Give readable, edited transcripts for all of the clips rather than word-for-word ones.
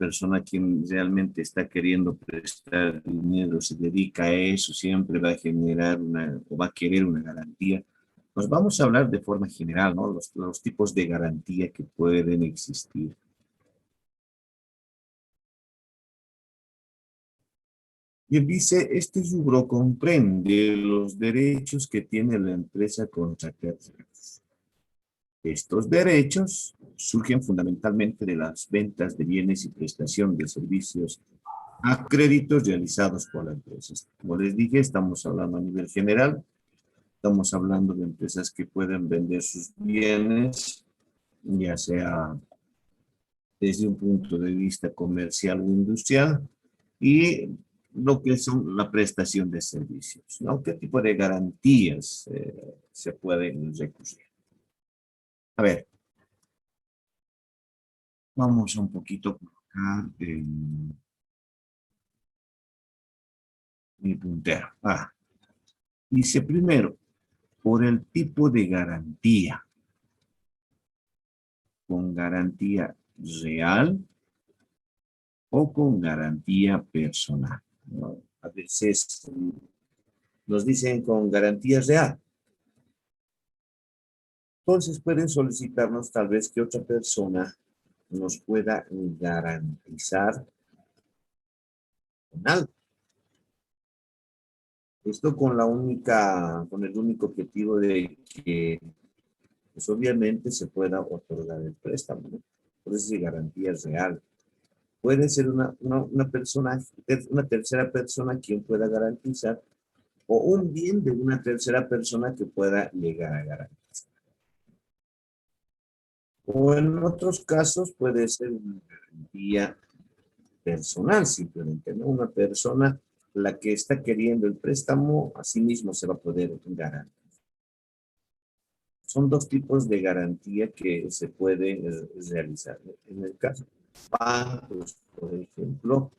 persona quien realmente está queriendo prestar dinero, se dedica a eso, siempre va a generar una, o va a querer una garantía. Pues vamos a hablar de forma general, ¿no? Los tipos de garantía que pueden existir. Y él dice, este rubro comprende los derechos que tiene la empresa contra terceros. Estos derechos surgen fundamentalmente de las ventas de bienes y prestación de servicios a créditos realizados por la empresa. Como les dije, estamos hablando a nivel general, estamos hablando de empresas que pueden vender sus bienes, ya sea desde un punto de vista comercial o industrial, y lo que son la prestación de servicios, ¿no? ¿Qué tipo de garantías se pueden recurrir? A ver, vamos a un poquito a colocar mi puntero. Dice primero, por el tipo de garantía, con garantía real o con garantía personal, ¿no? A veces nos dicen con garantía real. Entonces pueden solicitarnos tal vez que otra persona nos pueda garantizar en algo. Esto con el único objetivo de que, pues obviamente, se pueda otorgar el préstamo, ¿no? Por eso es garantía real. Puede ser una persona, una tercera persona quien pueda garantizar, o un bien de una tercera persona que pueda llegar a garantizar. O en otros casos puede ser una garantía personal, simplemente, ¿no? Una persona, la que está queriendo el préstamo, a sí mismo se va a poder garantizar. Son dos tipos de garantía que se pueden realizar. En el caso de bancos, por ejemplo,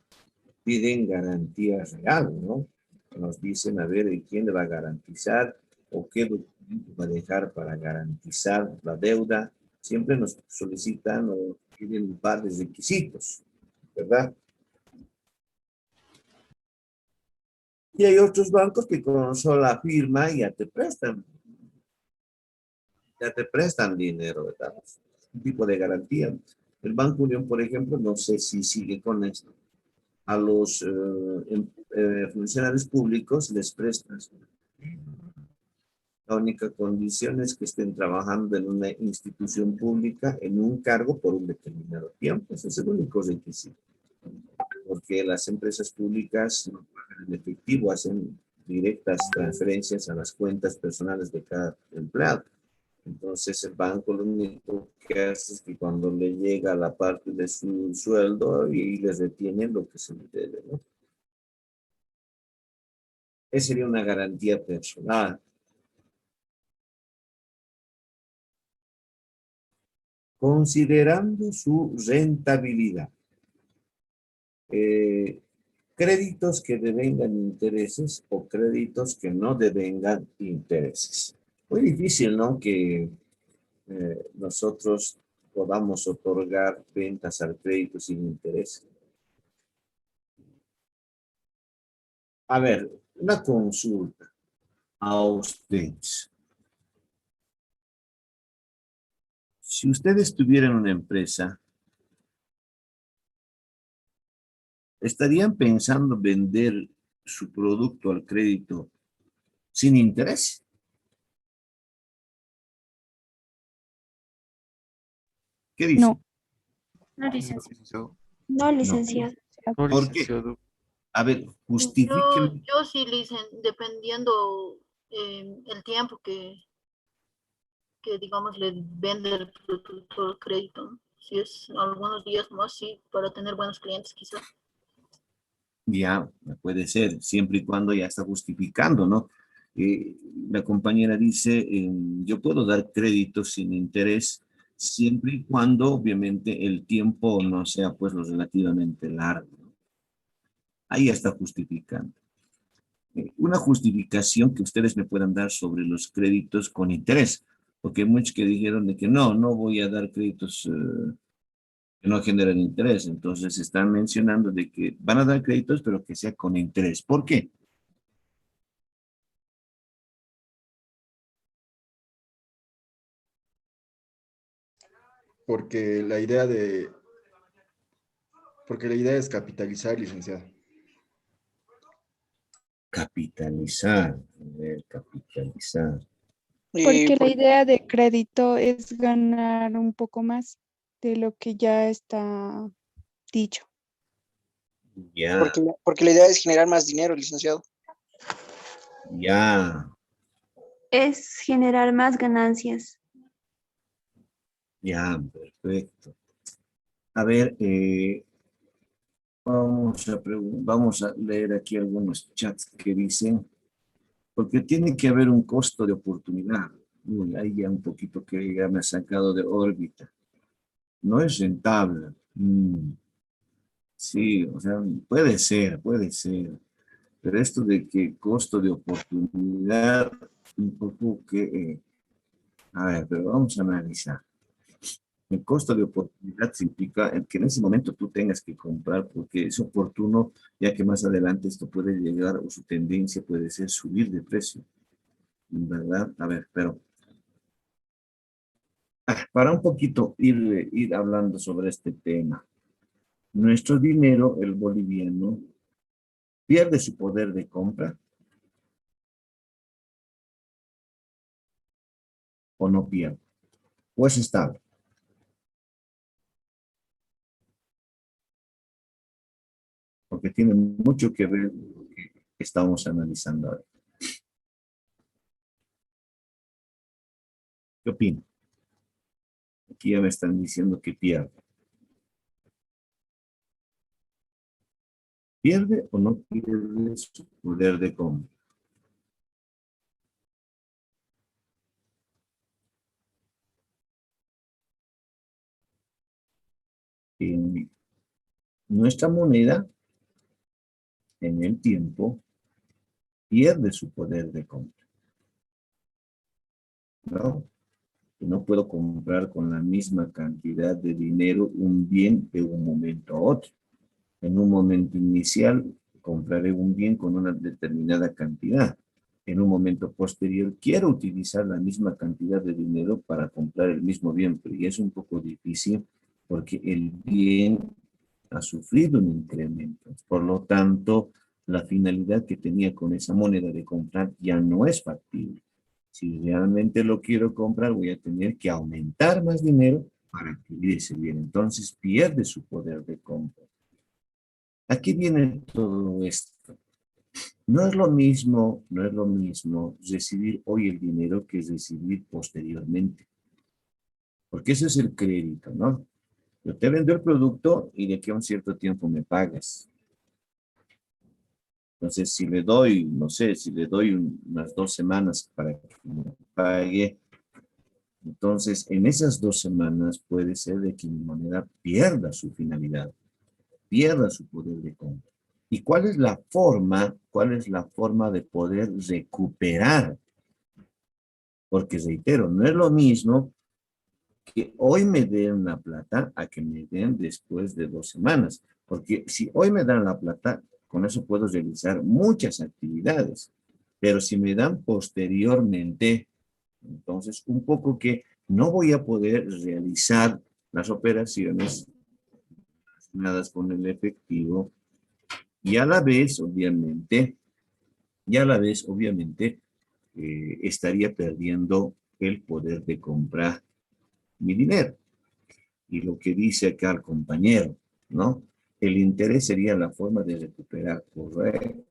piden garantía real, ¿no? Nos dicen, a ver, ¿quién le va a garantizar? ¿O qué documento va a dejar para garantizar la deuda? Siempre nos solicitan o piden un par de requisitos, ¿verdad? Y hay otros bancos que con sola firma ya te prestan dinero, ¿verdad? Un tipo de garantía. El Banco Unión, por ejemplo, no sé si sigue con esto. A los funcionarios públicos les prestan. La única condición es que estén trabajando en una institución pública en un cargo por un determinado tiempo. Ese es el único requisito. Porque las empresas públicas no pagan en efectivo, hacen directas transferencias a las cuentas personales de cada empleado. Entonces el banco lo único que hace es que cuando le llega la parte de su sueldo y les retienen lo que se le debe, ¿no? Esa sería una garantía personal. Considerando su rentabilidad. Eh, créditos que devengan intereses o créditos que no devengan intereses. Muy difícil, ¿no? Que nosotros podamos otorgar ventas al crédito sin interés. A ver, una consulta a ustedes. Si ustedes tuvieran una empresa, ¿estarían pensando vender su producto al crédito sin interés? ¿Qué dicen? No, no, No, licenciado. licenciado. No, No. licenciado. No, ¿Por qué? licenciado. A ver, Yo, justifiquen. yo sí, dependiendo el tiempo que, digamos, le vende el producto al crédito, ¿no? Si es algunos días más, sí, para tener buenos clientes, quizás. Ya, puede ser, siempre y cuando ya está justificando, ¿no? La compañera dice, yo puedo dar crédito sin interés siempre y cuando, obviamente, el tiempo no sea, pues, lo relativamente largo, ¿no? Ahí ya está justificando. Una justificación que ustedes me puedan dar sobre los créditos con interés, porque hay muchos que dijeron de que no voy a dar créditos que no generan interés. Entonces están mencionando de que van a dar créditos, pero que sea con interés. ¿Por qué? Porque la idea de, porque la idea es capitalizar, licenciado. Capitalizar. A ver, capitalizar. Porque la idea de crédito es ganar un poco más de lo que ya está dicho. Ya, Porque la idea es generar más dinero, licenciado. ya, Es generar más ganancias. ya, perfecto. A ver, vamos a leer aquí algunos chats que dicen, porque tiene que haber un costo de oportunidad. Uy, ahí ya un poquito que ya me ha sacado de órbita. No es rentable. Sí, o sea, puede ser. Pero esto de que costo de oportunidad, un poco que, a ver, pero vamos a analizar. El costo de oportunidad significa el que en ese momento tú tengas que comprar porque es oportuno, ya que más adelante esto puede llegar o su tendencia puede ser subir de precio, ¿verdad? A ver, pero para un poquito ir hablando sobre este tema. Nuestro dinero, el boliviano, pierde su poder de compra o no pierde, o es estable, porque tiene mucho que ver con lo que estamos analizando ahora. ¿Qué opina? Aquí ya me están diciendo que pierde. ¿Pierde o no pierde su poder de compra? En nuestra moneda, en el tiempo, pierde su poder de compra, ¿no? No puedo comprar con la misma cantidad de dinero un bien de un momento a otro. En un momento inicial, compraré un bien con una determinada cantidad. En un momento posterior, quiero utilizar la misma cantidad de dinero para comprar el mismo bien, pero ya es un poco difícil porque el bien ha sufrido un incremento. Por lo tanto, la finalidad que tenía con esa moneda de comprar ya no es factible. Si realmente lo quiero comprar, voy a tener que aumentar más dinero para adquirir ese bien. Entonces pierde su poder de compra. Aquí viene todo esto. No es lo mismo recibir hoy el dinero que recibir posteriormente. Porque ese es el crédito, ¿no? Yo te vendo el producto y de aquí a un cierto tiempo me pagas. Entonces, si le doy, no sé, si le doy unas 2 semanas para que me pague, entonces en esas 2 semanas puede ser de que mi moneda pierda su finalidad, pierda su poder de compra. ¿Y cuál es la forma? ¿Cuál es la forma de poder recuperar? Porque reitero, no es lo mismo que hoy me den la plata a que me den después de 2 semanas. Porque si hoy me dan la plata, con eso puedo realizar muchas actividades. Pero si me dan posteriormente, entonces un poco que no voy a poder realizar las operaciones relacionadas con el efectivo y a la vez, obviamente, estaría perdiendo el poder de comprar mi dinero. Y lo que dice acá el compañero, ¿no? El interés sería la forma de recuperar, correcto.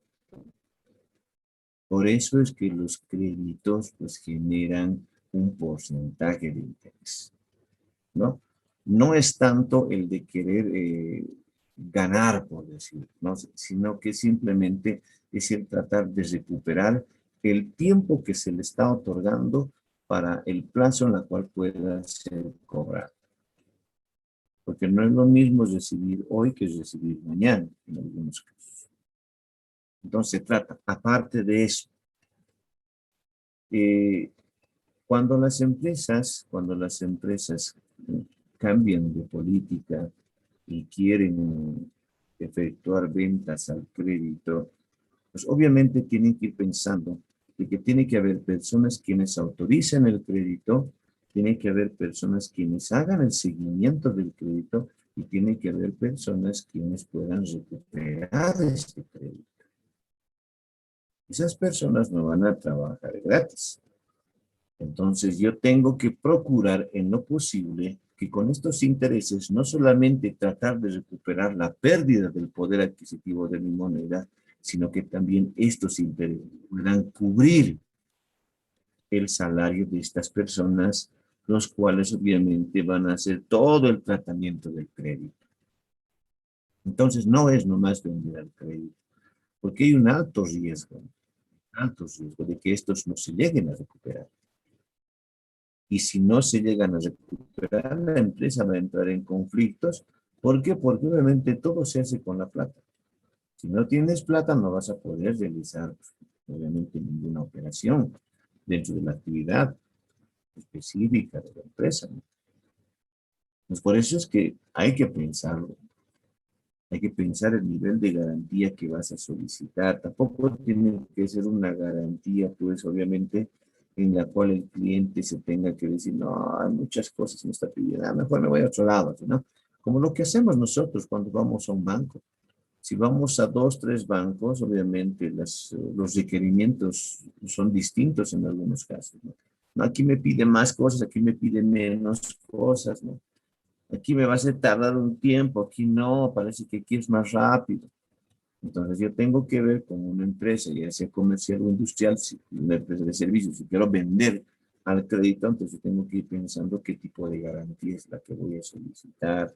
Por eso es que los créditos pues generan un porcentaje de interés, ¿no? No es tanto el de querer ganar, por decir, ¿no? Sino que simplemente es el tratar de recuperar el tiempo que se le está otorgando para el plazo en el cual pueda ser cobrado. Porque no es lo mismo recibir hoy que recibir mañana, en algunos casos. Entonces se trata, aparte de eso, eh, cuando las empresas cambian de política y quieren efectuar ventas al crédito, pues obviamente tienen que ir pensando de que tiene que haber personas quienes autoricen el crédito, tiene que haber personas quienes hagan el seguimiento del crédito y tiene que haber personas quienes puedan recuperar este crédito. Esas personas no van a trabajar gratis. Entonces yo tengo que procurar en lo posible que con estos intereses no solamente tratar de recuperar la pérdida del poder adquisitivo de mi moneda, sino que también estos intereses puedan cubrir el salario de estas personas, los cuales obviamente van a hacer todo el tratamiento del crédito. Entonces no es nomás vender el crédito, porque hay un alto riesgo de que estos no se lleguen a recuperar. Y si no se llegan a recuperar, la empresa va a entrar en conflictos. ¿Por qué? Porque obviamente todo se hace con la plata. Si no tienes plata, no vas a poder realizar, obviamente, ninguna operación dentro de la actividad específica de la empresa, ¿no? Pues por eso es que hay que pensarlo. Hay que pensar el nivel de garantía que vas a solicitar. Tampoco tiene que ser una garantía, pues, obviamente, en la cual el cliente se tenga que decir, no, hay muchas cosas que me está pidiendo, mejor me voy a otro lado, ¿no? Como lo que hacemos nosotros cuando vamos a un banco. Si vamos a 2, 3 bancos, obviamente los requerimientos son distintos en algunos casos, ¿no? No, aquí me pide más cosas, aquí me pide menos cosas, ¿no? Aquí me va a hacer tardar un tiempo, aquí no, parece que aquí es más rápido. Entonces yo tengo que ver con una empresa, ya sea comercial o industrial, si una empresa de servicios, si quiero vender al crédito, entonces tengo que ir pensando qué tipo de garantía es la que voy a solicitar,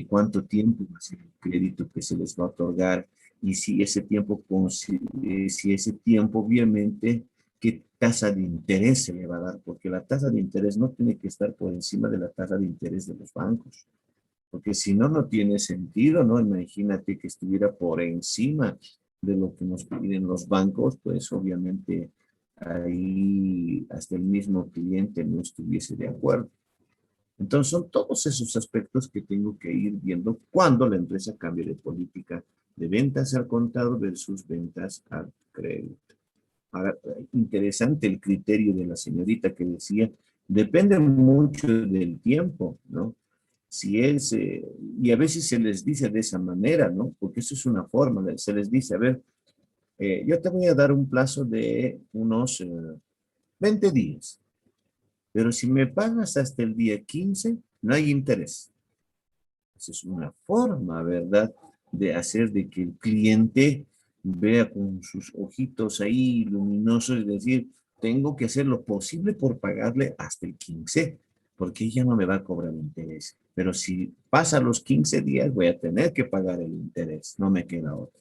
cuánto tiempo va a ser el crédito que se les va a otorgar y si ese tiempo, si ese tiempo obviamente, qué tasa de interés se le va a dar, porque la tasa de interés no tiene que estar por encima de la tasa de interés de los bancos, porque si no, no tiene sentido, ¿no? Imagínate que estuviera por encima de lo que nos piden los bancos, pues obviamente ahí hasta el mismo cliente no estuviese de acuerdo. Entonces son todos esos aspectos que tengo que ir viendo cuando la empresa cambie de política de ventas al contado versus ventas al crédito. Ahora, interesante el criterio de la señorita que decía, depende mucho del tiempo, ¿no? Si es, y a veces se les dice de esa manera, ¿no? Porque eso es una forma, se les dice, a ver, yo te voy a dar un plazo de unos 20 días. Pero si me pagas hasta el día 15, no hay interés. Esa es una forma, ¿verdad?, de hacer de que el cliente vea con sus ojitos ahí luminosos y decir, tengo que hacer lo posible por pagarle hasta el 15, porque ella no me va a cobrar interés. Pero si pasa los 15 días, voy a tener que pagar el interés, no me queda otra.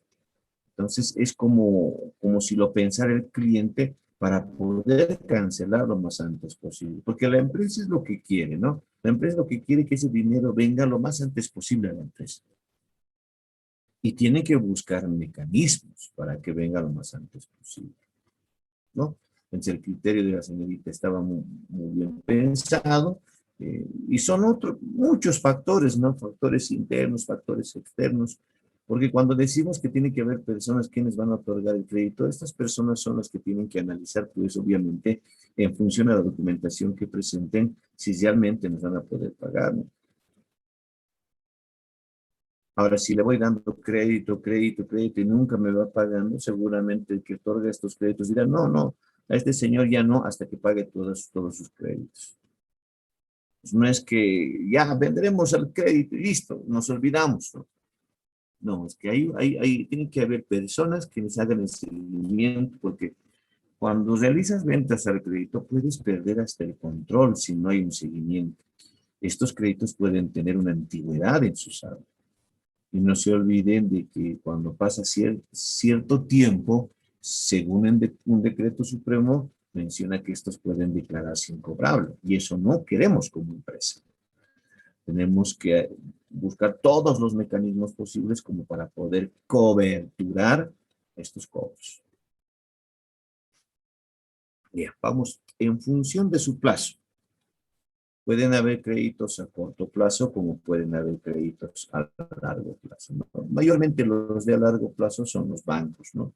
Entonces es como si lo pensara el cliente para poder cancelar lo más antes posible, porque la empresa es lo que quiere, ¿no? La empresa lo que quiere es que ese dinero venga lo más antes posible a la empresa. Y tiene que buscar mecanismos para que venga lo más antes posible, ¿no? Entonces el criterio de la señorita estaba muy bien pensado, y son muchos factores, ¿no? Factores internos, factores externos, porque cuando decimos que tiene que haber personas quienes van a otorgar el crédito, estas personas son las que tienen que analizar, pues obviamente, en función a la documentación que presenten, si realmente nos van a poder pagar, ¿no? Ahora, si le voy dando crédito, crédito, crédito y nunca me va pagando, seguramente el que otorga estos créditos dirá, no, no, a este señor ya no, hasta que pague todos sus créditos. Pues no es que ya vendremos al crédito y listo, nos olvidamos, ¿no? No, es que tiene que haber personas que les hagan el seguimiento, porque cuando realizas ventas al crédito puedes perder hasta el control si no hay un seguimiento. Estos créditos pueden tener una antigüedad en su saldo. Y no se olviden de que cuando pasa cierto tiempo, según un decreto supremo, menciona que estos pueden declararse incobrables. Y eso no queremos como empresa. Tenemos que buscar todos los mecanismos posibles como para poder coberturar estos cobros. Bien, vamos, en función de su plazo. Pueden haber créditos a corto plazo como pueden haber créditos a largo plazo, ¿no? Mayormente los de a largo plazo son los bancos, ¿no?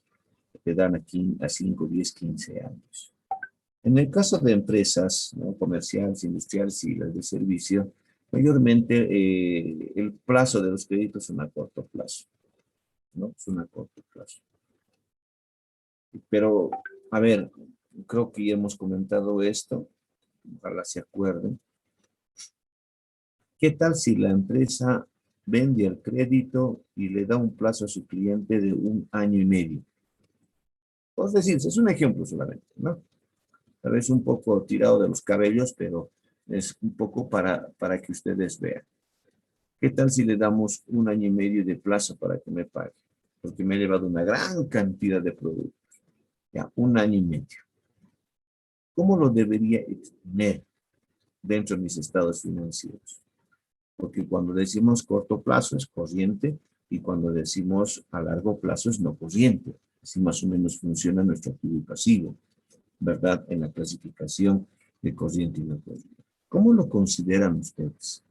Que te dan aquí a 5, 10, 15 años. En el caso de empresas, ¿no?, comerciales, industriales y las de servicio, mayormente el plazo de los créditos son a corto plazo, ¿no? Son a corto plazo. Pero, a ver, creo que ya hemos comentado esto, ojalá se acuerden. ¿Qué tal si la empresa vende el crédito y le da un plazo a su cliente de 1 año y medio? Es decir, es un ejemplo solamente, ¿no? Tal vez un poco tirado de los cabellos, pero es un poco para que ustedes vean. ¿Qué tal si le damos 1 año y medio de plazo para que me pague? Porque me he llevado una gran cantidad de productos. Ya, 1 año y medio. ¿Cómo lo debería exponer dentro de mis estados financieros? Porque cuando decimos corto plazo es corriente y cuando decimos a largo plazo es no corriente. Así más o menos funciona nuestro activo y pasivo, ¿verdad? En la clasificación de corriente y no corriente. ¿Cómo lo consideran ustedes?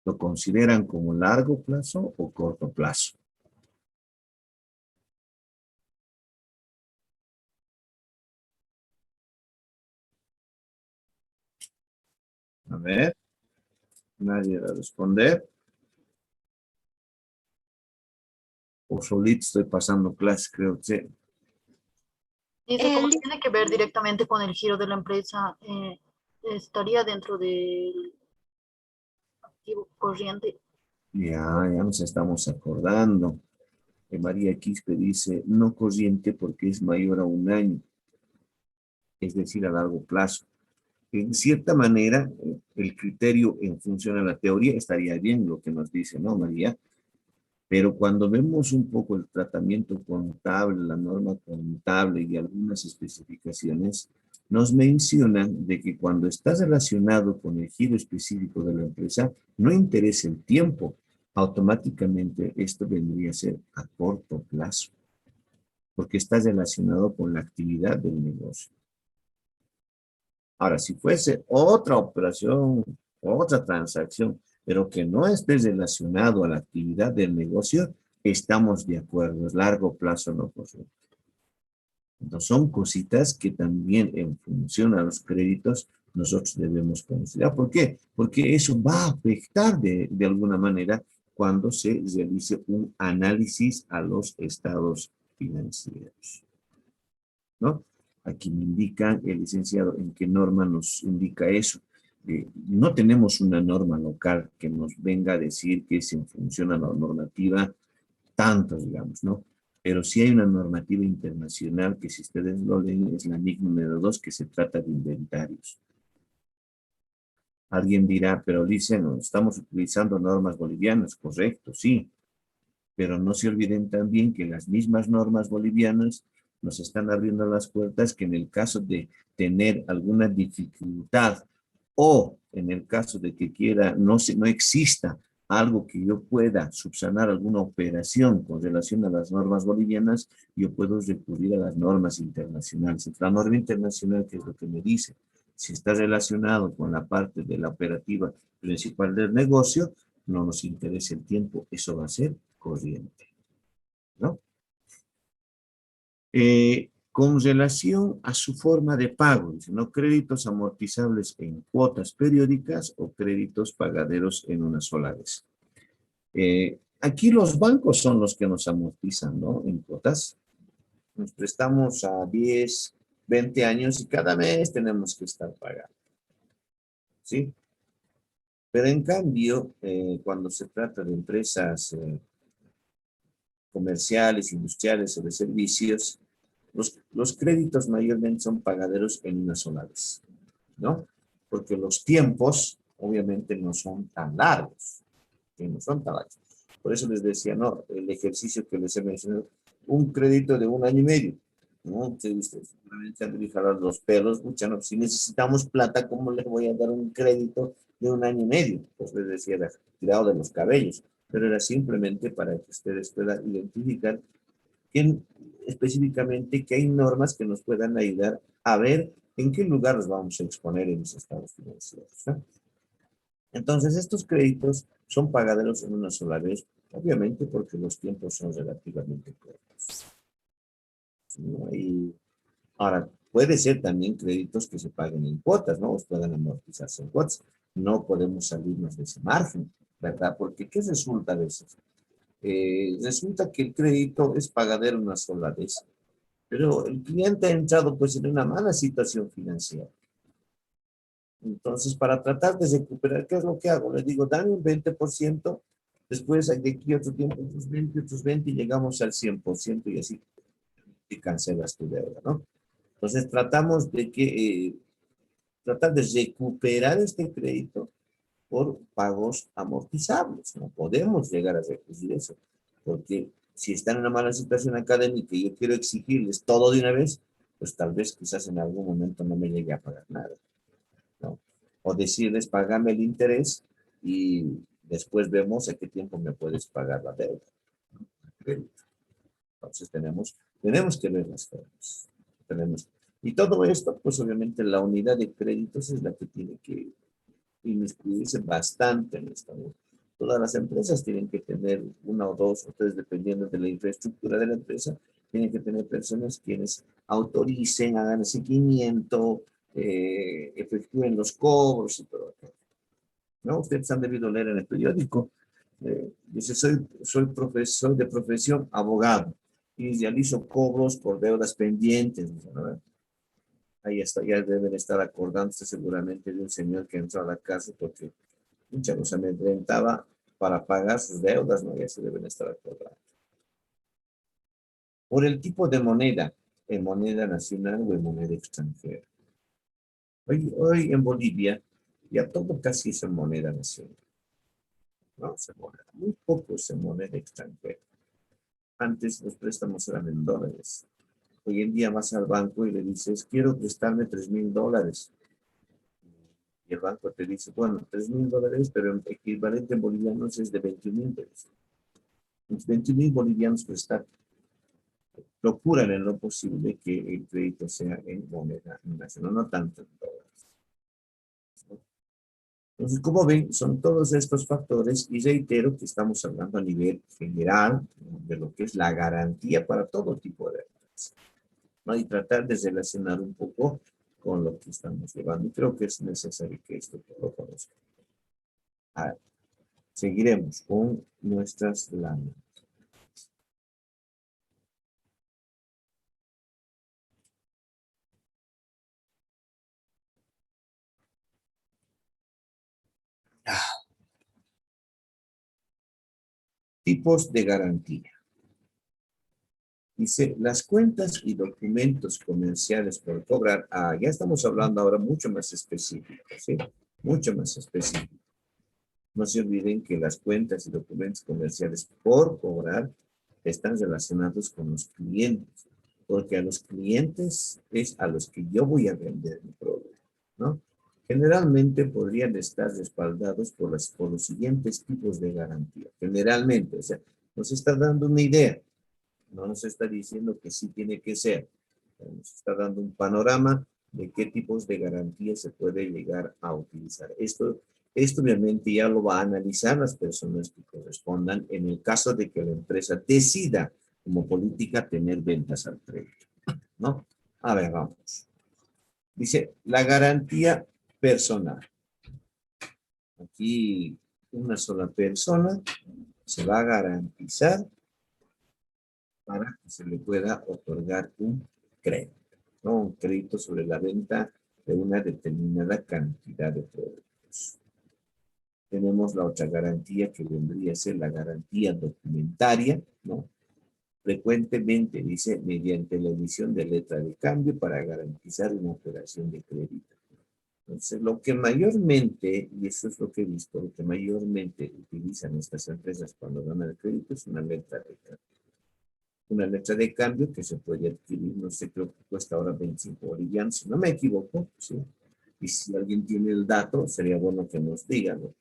¿Lo consideran como largo plazo o corto plazo? A ver, nadie va a responder. O solito estoy pasando clases, creo que. Dice, como tiene que ver directamente con el giro de la empresa, estaría dentro del activo corriente. Ya nos estamos acordando. María Quispe dice, no corriente porque es mayor a 1 año, es decir, a largo plazo. En cierta manera, el criterio en función a la teoría estaría bien lo que nos dice, ¿no, María? Pero cuando vemos un poco el tratamiento contable, la norma contable y algunas especificaciones, nos mencionan de que cuando está relacionado con el giro específico de la empresa, no interesa el tiempo, automáticamente esto vendría a ser a corto plazo, porque está relacionado con la actividad del negocio. Ahora, si fuese otra operación, otra transacción, pero que no esté relacionado a la actividad del negocio, estamos de acuerdo, es largo plazo no corriente. Entonces, son cositas que también en función a los créditos nosotros debemos considerar. ¿Por qué? Porque eso va a afectar de alguna manera cuando se realice un análisis a los estados financieros, ¿no? Aquí me indica el licenciado en qué norma nos indica eso. No tenemos una norma local que nos venga a decir que se funciona la normativa tanto, digamos, ¿no? Pero sí hay una normativa internacional que si ustedes lo leen es la NIC número 2 que se trata de inventarios. Alguien dirá, pero dicen, estamos utilizando normas bolivianas, correcto, sí, pero no se olviden también que las mismas normas bolivianas nos están abriendo las puertas que en el caso de tener alguna dificultad o en el caso de que no exista algo que yo pueda subsanar alguna operación con relación a las normas bolivianas, yo puedo recurrir a las normas internacionales. La norma internacional, ¿qué es lo que me dice? Si está relacionado con la parte de la operativa principal del negocio, no nos interesa el tiempo, eso va a ser corriente, ¿no? Con relación a su forma de pago, dice, ¿no? Créditos amortizables en cuotas periódicas o créditos pagaderos en una sola vez. Aquí los bancos son los que nos amortizan, ¿no? En cuotas. Nos prestamos a 10, 20 años y cada mes tenemos que estar pagando, ¿sí? Pero en cambio, cuando se trata de empresas comerciales, industriales o de servicios, los créditos mayormente son pagaderos en una sola vez, ¿no? Porque los tiempos obviamente no son tan largos, no son tan largos. Por eso les decía, no, el ejercicio que les he mencionado, un crédito de 1 año y medio, ¿no? Ustedes seguramente han de jalar los pelos, mucha, no, si necesitamos plata, ¿cómo les voy a dar un crédito de 1 año y medio, pues les decía, era tirado de los cabellos, pero era simplemente para que ustedes puedan identificar específicamente que hay normas que nos puedan ayudar a ver en qué lugar los vamos a exponer en los estados financieros, ¿no? Entonces, estos créditos son pagaderos en una sola vez, obviamente porque los tiempos son relativamente cortos, ¿no? Y ahora, puede ser también créditos que se paguen en cuotas, ¿no? O puedan amortizarse en cuotas. No podemos salirnos de ese margen, ¿verdad? Porque ¿qué resulta de eso? Resulta que el crédito es pagadero una sola vez, pero el cliente ha entrado pues en una mala situación financiera. Entonces, para tratar de recuperar, ¿qué es lo que hago? Le digo, dame un 20%, después de aquí otro tiempo, otros 20 y llegamos al 100% y así te cancelas tu deuda, ¿no? Entonces, tratamos de tratar de recuperar este crédito por pagos amortizables. No podemos llegar a recurrir eso, porque si están en una mala situación académica y yo quiero exigirles todo de una vez, pues tal vez quizás en algún momento no me llegue a pagar nada, ¿no? O decirles, págame el interés y después vemos a qué tiempo me puedes pagar la deuda, ¿no? Entonces tenemos que ver las formas. Y todo esto, pues obviamente la unidad de créditos es la que tiene que inmiscuirse bastante en esta. Todas las empresas tienen que tener una o dos o tres, dependiendo de la infraestructura de la empresa, tienen que tener personas quienes autoricen, hagan seguimiento, efectúen los cobros y todo. ¿No? Ustedes han debido leer en el periódico. Dice, soy profesor de profesión abogado y realizo cobros por deudas pendientes, ¿no? Ahí está, ya deben estar acordándose seguramente de un señor que entró a la casa porque mucha los amedrentaba para pagar sus deudas, ¿no? Ya se deben estar acordando. Por el tipo de moneda, en moneda nacional o en moneda extranjera. Hoy en Bolivia ya todo casi es en moneda nacional. No, muy poco es en moneda extranjera. Antes los préstamos eran en dólares. Hoy en día vas al banco y le dices, quiero prestarme $3,000. Y el banco te dice, bueno, $3,000, pero el equivalente en bolivianos es de 21,000 pesos. Los 21,000 bolivianos prestar. Procuran en lo posible que el crédito sea en moneda nacional, no tanto en dólares. Entonces, como ven, son todos estos factores y reitero que estamos hablando a nivel general, ¿no?, de lo que es la garantía para todo tipo de deudas, ¿no? Y tratar de relacionar un poco con lo que estamos llevando. Y creo que es necesario que esto lo conozcan. Ahora, seguiremos con nuestras láminas. Tipos de garantía. Dice, las cuentas y documentos comerciales por cobrar. Ya estamos hablando ahora mucho más específico, ¿sí? Mucho más específico. No se olviden que las cuentas y documentos comerciales por cobrar están relacionados con los clientes, porque a los clientes es a los que yo voy a vender mi producto, ¿no? Generalmente podrían estar respaldados por los siguientes tipos de garantía. Generalmente, o sea, nos está dando una idea. No nos está diciendo que sí tiene que ser. Nos está dando un panorama de qué tipos de garantías se puede llegar a utilizar. Esto obviamente ya lo va a analizar las personas que correspondan en el caso de que la empresa decida como política tener ventas al crédito, ¿no? A ver, vamos. Dice, la garantía personal. Aquí una sola persona se va a garantizar para que se le pueda otorgar un crédito, ¿no? Un crédito sobre la venta de una determinada cantidad de productos. Tenemos la otra garantía que vendría a ser la garantía documentaria, ¿no? Frecuentemente dice mediante la emisión de letra de cambio para garantizar una operación de crédito. Entonces, lo que mayormente, y eso es lo que he visto, lo que mayormente utilizan estas empresas cuando dan el crédito es una letra de cambio. Una letra de cambio que se puede adquirir, no sé, creo que cuesta ahora 25 bolivianos, si no me equivoco, ¿sí? Y si alguien tiene el dato, sería bueno que nos diga, ¿no?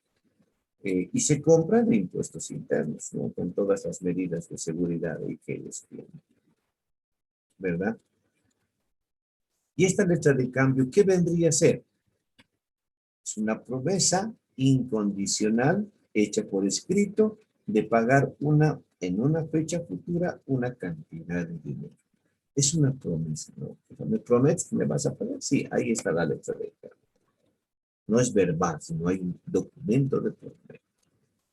Y se compran de impuestos internos, ¿no? Con todas las medidas de seguridad y que ellos tienen, ¿verdad? Y esta letra de cambio, ¿qué vendría a ser? Es una promesa incondicional hecha por escrito de pagar en una fecha futura una cantidad de dinero. Es una promesa, ¿no? ¿Me prometes que me vas a pagar? Sí, ahí está la letra de cambio. No es verbal, sino hay un documento de promesa.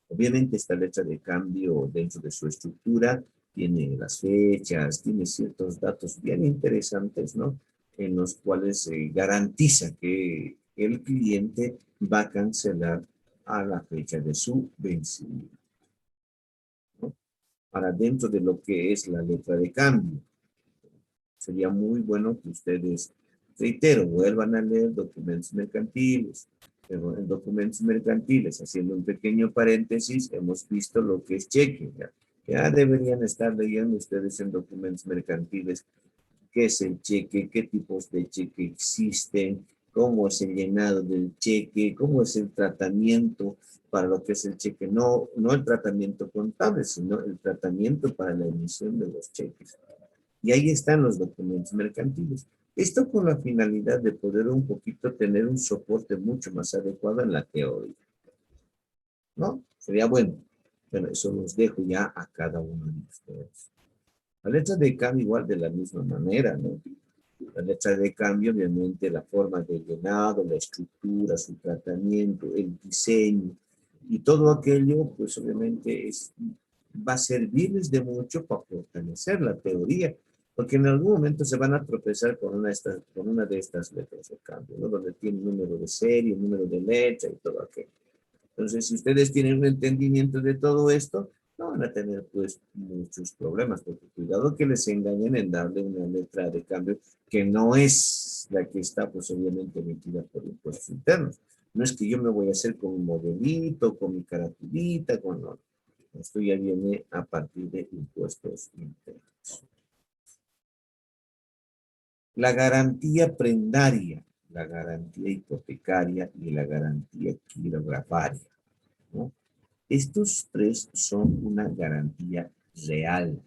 Obviamente esta letra de cambio dentro de su estructura tiene las fechas, tiene ciertos datos bien interesantes, ¿no? En los cuales garantiza que el cliente va a cancelar a la fecha de su vencimiento, ¿no? Ahora, dentro de lo que es la letra de cambio, sería muy bueno que ustedes, reitero, vuelvan a leer documentos mercantiles. Pero en documentos mercantiles, haciendo un pequeño paréntesis, hemos visto lo que es cheque. Ya deberían estar leyendo ustedes en documentos mercantiles qué es el cheque, qué tipos de cheque existen, cómo es el llenado del cheque, cómo es el tratamiento para lo que es el cheque. No el tratamiento contable, sino el tratamiento para la emisión de los cheques. Y ahí están los documentos mercantiles. Esto con la finalidad de poder un poquito tener un soporte mucho más adecuado en la teoría, ¿no? Sería bueno. Pero eso los dejo ya a cada uno de ustedes. La letra de cambio igual de la misma manera, ¿no? La letra de cambio, obviamente, la forma de llenado, la estructura, su tratamiento, el diseño y todo aquello, pues obviamente va a servirles de mucho para fortalecer la teoría, porque en algún momento se van a tropezar con una de estas letras de cambio, ¿no? Donde tiene número de serie, número de letra y todo aquello. Entonces, si ustedes tienen un entendimiento de todo esto, no van a tener pues muchos problemas, porque cuidado que les engañen en darle una letra de cambio que no es la que está pues obviamente emitida por impuestos internos. No es que yo me voy a hacer con un modelito, con mi caratulita, con no. Esto ya viene a partir de impuestos internos. La garantía prendaria, la garantía hipotecaria y la garantía quirografaria, ¿no? Estos tres son una garantía real.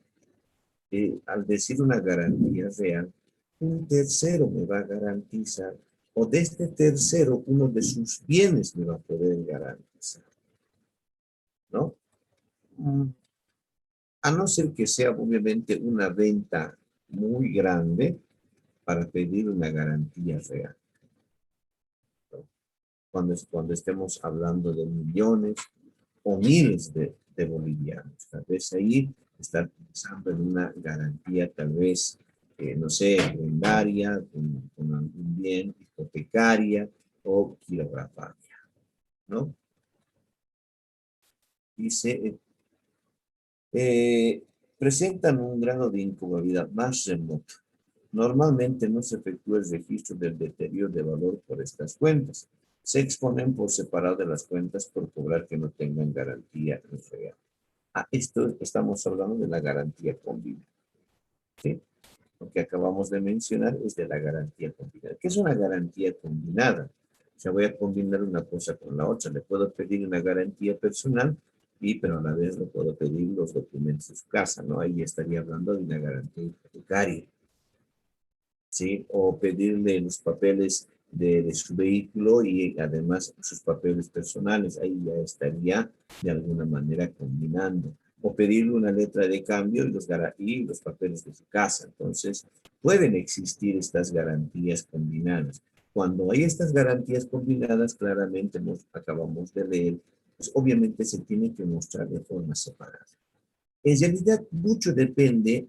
Al decir una garantía real, un tercero me va a garantizar, o de este tercero, uno de sus bienes me va a poder garantizar, ¿no? A no ser que sea obviamente una venta muy grande para pedir una garantía real, ¿no? Cuando estemos hablando de millones o miles de bolivianos, tal vez ahí estar pensando en una garantía, tal vez, no sé, prendaria, con algún bien, hipotecaria o quirografaria, ¿no? Dice, presentan un grado de incubabilidad más remoto. Normalmente no se efectúa el registro del deterioro de valor por estas cuentas. Se exponen por separado de las cuentas por cobrar que no tengan garantía real. Esto estamos hablando de la garantía combinada, ¿sí? Lo que acabamos de mencionar es de la garantía combinada. ¿Qué es una garantía combinada? O sea, voy a combinar una cosa con la otra. Le puedo pedir una garantía personal, pero a la vez le puedo pedir los documentos de su casa, ¿no? Ahí estaría hablando de una garantía hipotecaria, ¿sí? O pedirle los papeles de su vehículo y además sus papeles personales. Ahí ya estaría de alguna manera combinando. O pedirle una letra de cambio y los papeles de su casa. Entonces, pueden existir estas garantías combinadas. Cuando hay estas garantías combinadas, claramente nos acabamos de leer, pues obviamente se tiene que mostrar de forma separada. En realidad, mucho depende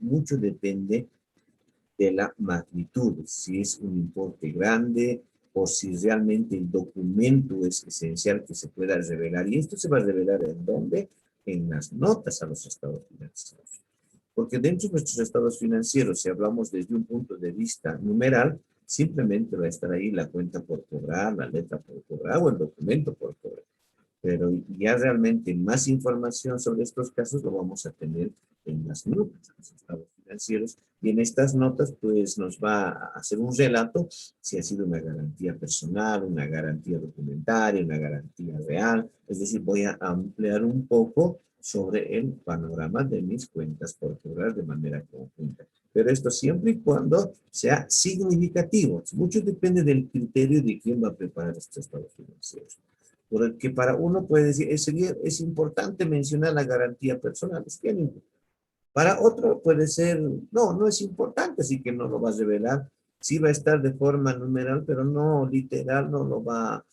de la magnitud, si es un importe grande o si realmente el documento es esencial que se pueda revelar. Y esto se va a revelar ¿en dónde? En las notas a los estados financieros. Porque dentro de nuestros estados financieros, si hablamos desde un punto de vista numeral, simplemente va a estar ahí la cuenta por cobrar, la letra por cobrar o el documento por cobrar. Pero ya realmente más información sobre estos casos lo vamos a tener en las notas de los estados financieros, Y en estas notas, pues, nos va a hacer un relato si ha sido una garantía personal, una garantía documentaria, una garantía real. Es decir, voy a ampliar un poco sobre el panorama de mis cuentas por cobrar de manera conjunta. Pero esto siempre y cuando sea significativo. Mucho depende del criterio de quién va a preparar estos estados financieros. Porque para uno puede decir, es importante mencionar la garantía personal. Es que no importa. Para otro puede ser, no, no es importante, así que no lo va a revelar. Sí va a estar de forma numeral, pero no literal, no va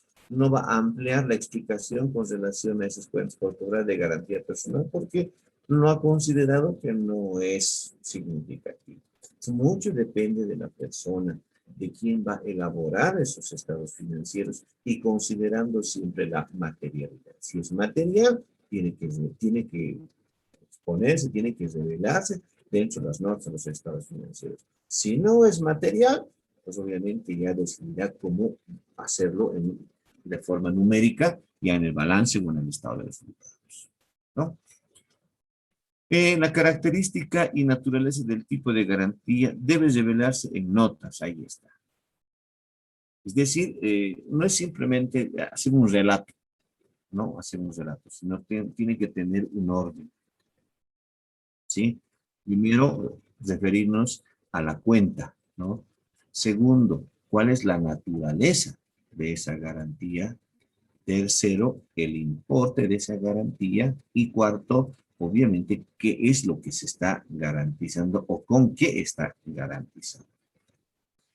a ampliar la explicación con relación a esas cuentas por cobrar de garantía personal, porque no ha considerado que no es significativo. Mucho depende de la persona, de quién va a elaborar esos estados financieros y considerando siempre la materialidad. Si es material, tiene que exponerse, tiene que revelarse dentro de las normas de los estados financieros. Si no es material, pues obviamente ya decidirá cómo hacerlo de forma numérica, ya en el balance o en el estado de resultados, ¿no? La característica y naturaleza del tipo de garantía debe revelarse en notas, ahí está. Es decir, no es simplemente hacer un relato, ¿no? Hacer un relato, sino tiene que tener un orden. ¿Sí? Primero, referirnos a la cuenta, ¿no? Segundo, ¿cuál es la naturaleza de esa garantía? Tercero, el importe de esa garantía. Y cuarto, obviamente, qué es lo que se está garantizando o con qué está garantizando.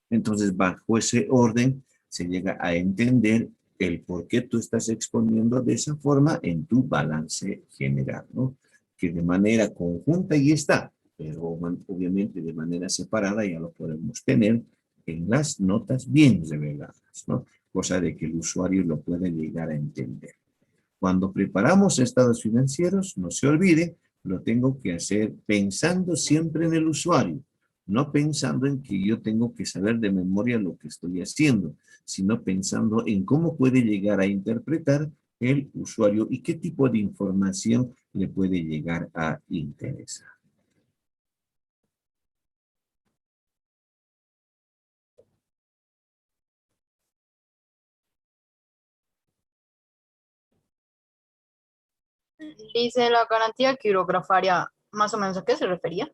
Entonces, bajo ese orden, se llega a entender el por qué tú estás exponiendo de esa forma en tu balance general, ¿no? Que de manera conjunta y está, pero obviamente de manera separada ya lo podemos tener en las notas bien reveladas, ¿no? Cosa de que el usuario lo pueda llegar a entender. Cuando preparamos estados financieros, no se olvide, lo tengo que hacer pensando siempre en el usuario, no pensando en que yo tengo que saber de memoria lo que estoy haciendo, sino pensando en cómo puede llegar a interpretar el usuario y qué tipo de información le puede llegar a interesar. Dice la garantía quirografaria, más o menos a qué se refería.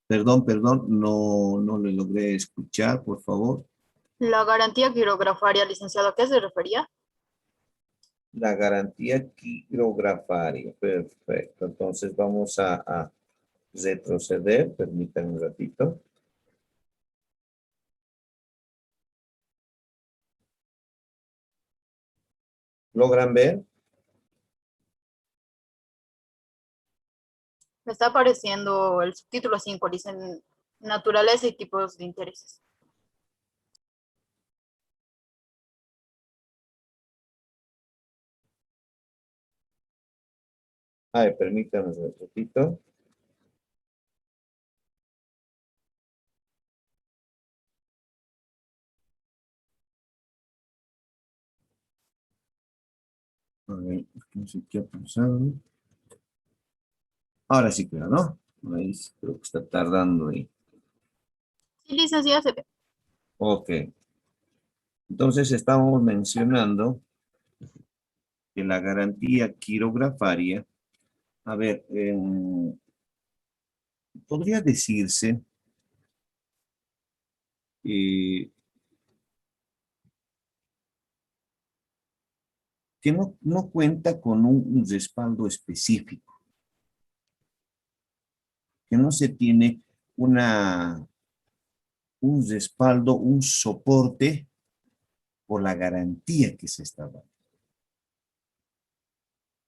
Perdón, no le logré escuchar, por favor. La garantía quirografaria, licenciado, ¿a qué se refería? La garantía quirografaria, perfecto. Entonces vamos a retroceder, permítanme un ratito. ¿Logran ver? Me está apareciendo el subtítulo 5, dicen naturaleza y tipos de intereses. Ay, permítanme un ratito. A ver, no sé qué ha pasado. Ahora sí creo, ¿no? Ahí sí creo que está tardando ahí. Sí, licenciado, se ve. Ok. Entonces estamos mencionando que la garantía quirografaria, a ver, podría decirse que no cuenta con un respaldo específico, que no se tiene un respaldo, un soporte por la garantía que se está dando.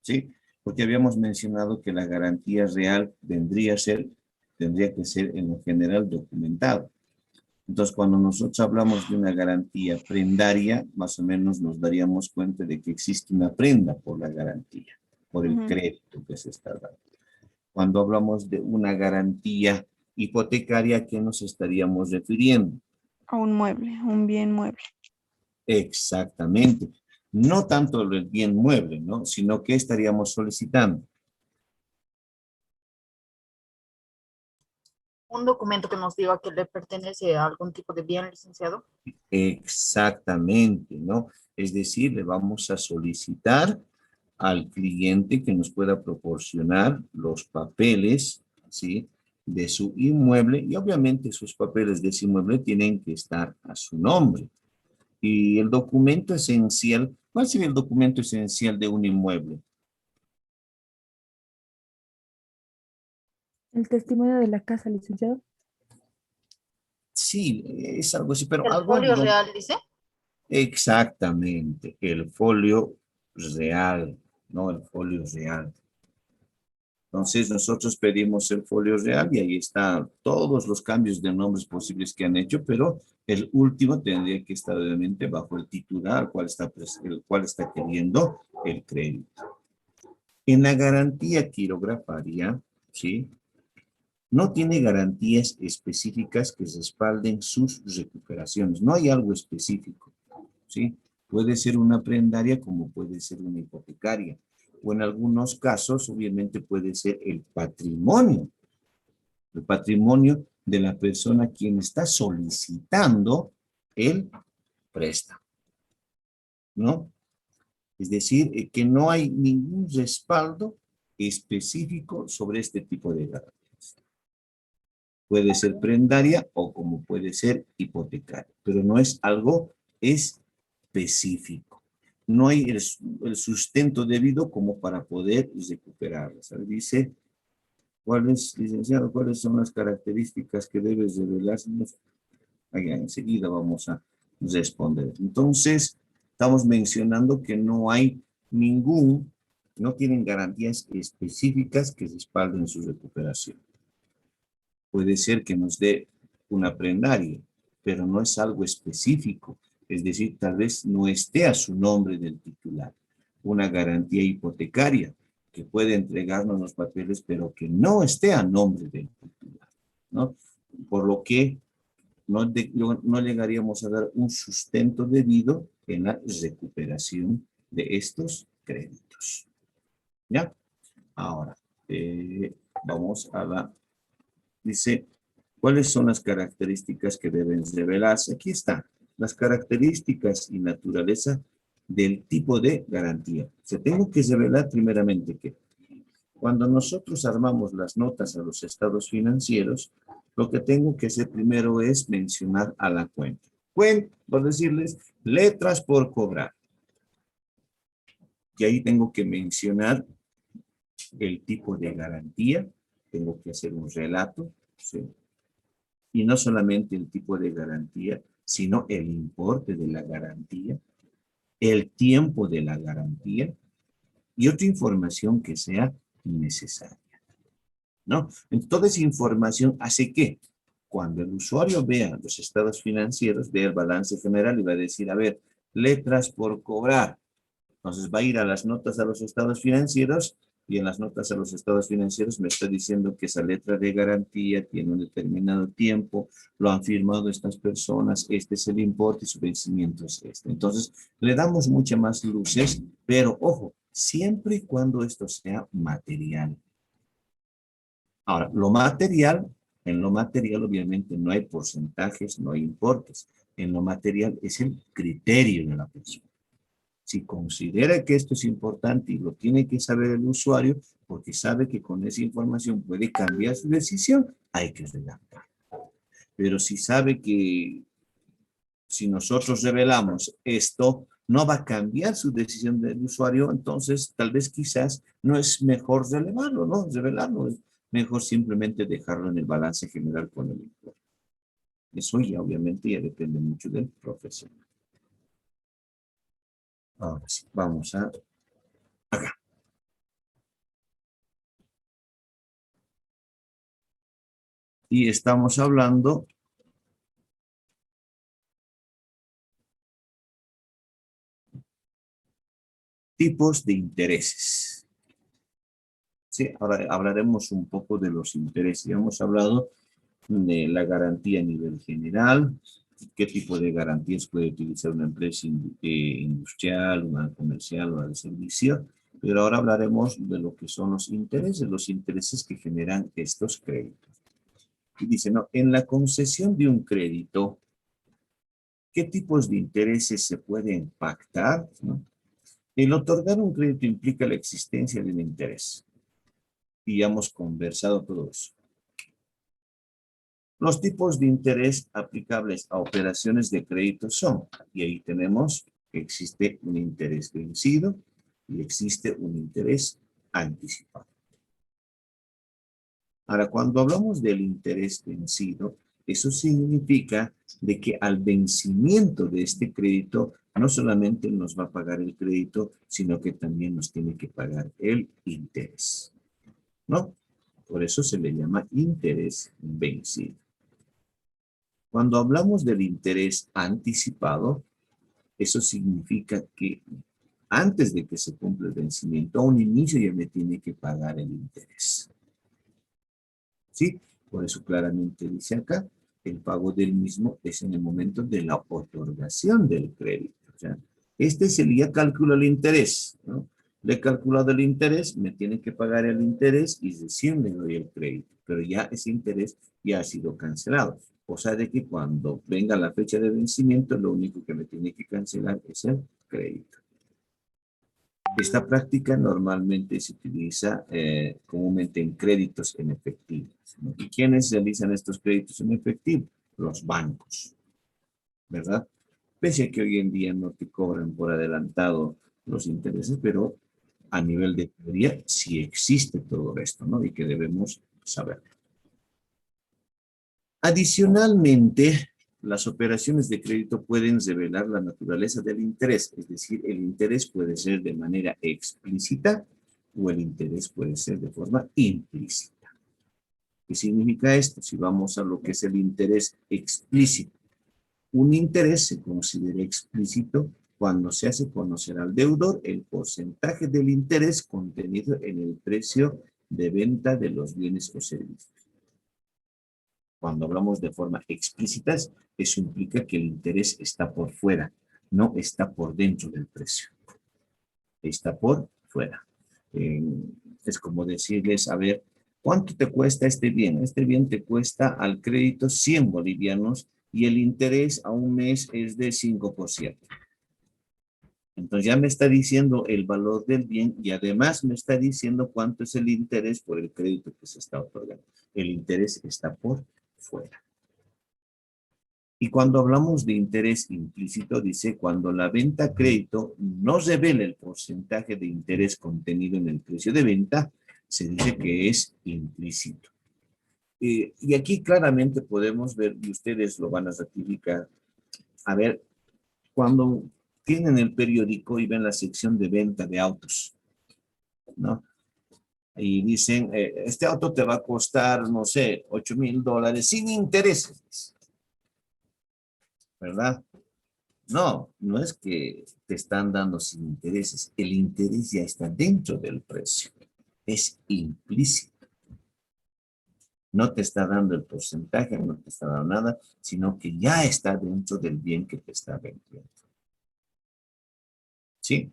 ¿Sí? Porque habíamos mencionado que la garantía real tendría que ser en lo general documentado. Entonces, cuando nosotros hablamos de una garantía prendaria, más o menos nos daríamos cuenta de que existe una prenda por la garantía, por el crédito que se está dando. Cuando hablamos de una garantía hipotecaria, ¿a qué nos estaríamos refiriendo? A un mueble, un bien mueble. Exactamente. No tanto el bien mueble, ¿no? Sino que estaríamos solicitando. Un documento que nos diga que le pertenece a algún tipo de bien, licenciado. Exactamente, ¿no? Es decir, le vamos a solicitar al cliente que nos pueda proporcionar los papeles, ¿sí? De su inmueble, y obviamente sus papeles de ese inmueble tienen que estar a su nombre. Y el documento esencial, ¿cuál sería el documento esencial de un inmueble? El testimonio de la casa, licenciado. Sí, es algo así, pero El algo, folio digo, real, dice. exactamente, el folio real, ¿no? El folio real. Entonces nosotros pedimos el folio real y ahí está todos los cambios de nombres posibles que han hecho, pero el último tendría que estar obviamente bajo el titular, el cual está queriendo el crédito. En la garantía quirografaria, ¿sí? No tiene garantías específicas que respalden sus recuperaciones. No hay algo específico, ¿sí? Puede ser una prendaria como puede ser una hipotecaria. O en algunos casos, obviamente, puede ser el patrimonio de la persona quien está solicitando el préstamo, ¿no? Es decir, que no hay ningún respaldo específico sobre este tipo de garantías. Puede ser prendaria o como puede ser hipotecaria, pero no es algo específico. No hay el sustento debido como para poder recuperarla. ¿Sabe? Dice, licenciado, cuáles son las características que debes revelar? Allá enseguida vamos a responder. Entonces, estamos mencionando que no tienen garantías específicas que respalden su recuperación. Puede ser que nos dé una prendaria, pero no es algo específico. Es decir, tal vez no esté a su nombre del titular. Una garantía hipotecaria que puede entregarnos los papeles, pero que no esté a nombre del titular, ¿no? Por lo que no llegaríamos a dar un sustento debido en la recuperación de estos créditos. ¿Ya? Ahora, vamos a dice, ¿cuáles son las características que deben revelarse? Aquí están las características y naturaleza del tipo de garantía. Se tengo que revelar primeramente que cuando nosotros armamos las notas a los estados financieros, lo que tengo que hacer primero es mencionar a la cuenta. Por decirles, letras por cobrar. Y ahí tengo que mencionar el tipo de garantía. Tengo que hacer un relato, ¿sí? Y no solamente el tipo de garantía, sino el importe de la garantía, el tiempo de la garantía y otra información que sea necesaria, ¿no? Entonces, toda esa información hace que cuando el usuario vea los estados financieros, vea el balance general y va a decir, a ver, letras por cobrar. Entonces va a ir a las notas a los estados financieros y en las notas a los estados financieros me está diciendo que esa letra de garantía tiene un determinado tiempo, lo han firmado estas personas, este es el importe y su vencimiento es este. Entonces le damos muchas más luces, pero ojo, siempre y cuando esto sea material. Ahora, en lo material obviamente no hay porcentajes, no hay importes. En lo material es el criterio de la persona. Si considera que esto es importante y lo tiene que saber el usuario, porque sabe que con esa información puede cambiar su decisión, hay que redactar. Pero si sabe que si nosotros revelamos esto, no va a cambiar su decisión del usuario, entonces tal vez quizás no es mejor relevarlo, ¿no? Revelarlo, es mejor simplemente dejarlo en el balance general con el importe. Eso ya obviamente ya depende mucho del profesional. Ahora sí, vamos a acá. Y estamos hablando tipos de intereses. Sí, ahora hablaremos un poco de los intereses. Ya hemos hablado de la garantía a nivel general, qué tipo de garantías puede utilizar una empresa industrial, una comercial o de servicio. Pero ahora hablaremos de lo que son los intereses que generan estos créditos. Y dice, no, en la concesión de un crédito, ¿qué tipos de intereses se pueden pactar? ¿No? El otorgar un crédito implica la existencia de un interés. Y ya hemos conversado todo eso. Los tipos de interés aplicables a operaciones de crédito son, y ahí tenemos que existe un interés vencido y existe un interés anticipado. Ahora, cuando hablamos del interés vencido, eso significa de que al vencimiento de este crédito, no solamente nos va a pagar el crédito, sino que también nos tiene que pagar el interés, ¿no? Por eso se le llama interés vencido. Cuando hablamos del interés anticipado, eso significa que antes de que se cumpla el vencimiento, a un inicio ya me tiene que pagar el interés. ¿Sí? Por eso claramente dice acá, el pago del mismo es en el momento de la otorgación del crédito. O sea, este sería cálculo el interés, ¿no? Le he calculado el interés, me tiene que pagar el interés y recién le doy el crédito. Pero ya ese interés ya ha sido cancelado. O sea, de que cuando venga la fecha de vencimiento, lo único que me tiene que cancelar es el crédito. Esta práctica normalmente se utiliza comúnmente en créditos en efectivo, ¿no? ¿Y quiénes realizan estos créditos en efectivo? Los bancos, ¿verdad? Pese a que hoy en día no te cobran por adelantado los intereses, pero a nivel de teoría sí existe todo esto, ¿no? Y que debemos saber. Adicionalmente, las operaciones de crédito pueden revelar la naturaleza del interés, es decir, el interés puede ser de manera explícita o el interés puede ser de forma implícita. ¿Qué significa esto? Si vamos a lo que es el interés explícito, un interés se considera explícito cuando se hace conocer al deudor el porcentaje del interés contenido en el precio de venta de los bienes o servicios. Cuando hablamos de forma explícita, eso implica que el interés está por fuera, no está por dentro del precio. Está por fuera. Es como decirles, a ver, ¿cuánto te cuesta este bien? Este bien te cuesta al crédito 100 bolivianos y el interés a un mes es de 5%. Entonces ya me está diciendo el valor del bien y además me está diciendo cuánto es el interés por el crédito que se está otorgando. El interés está por fuera. Y cuando hablamos de interés implícito, dice, cuando la venta a crédito no revela el porcentaje de interés contenido en el precio de venta, se dice que es implícito. Y aquí claramente podemos ver, y ustedes lo van a ratificar, a ver, cuando tienen el periódico y ven la sección de venta de autos, ¿no? Y dicen, este auto te va a costar, no sé, $8,000 sin intereses, ¿verdad? No, no es que te están dando sin intereses. El interés ya está dentro del precio. Es implícito. No te está dando el porcentaje, no te está dando nada, sino que ya está dentro del bien que te está vendiendo. ¿Sí?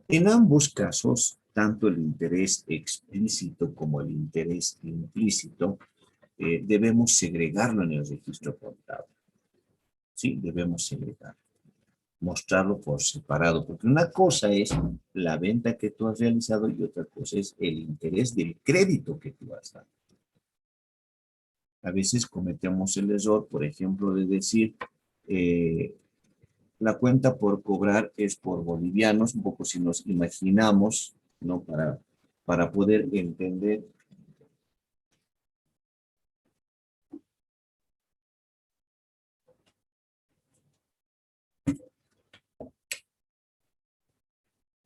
En ambos casos, tanto el interés explícito como el interés implícito, debemos segregarlo en el registro contable. Sí, debemos segregarlo. Mostrarlo por separado, porque una cosa es la venta que tú has realizado y otra cosa es el interés del crédito que tú has dado. A veces cometemos el error, por ejemplo, de decir la cuenta por cobrar es por bolivianos, un poco si nos imaginamos, ¿no? Para poder entender.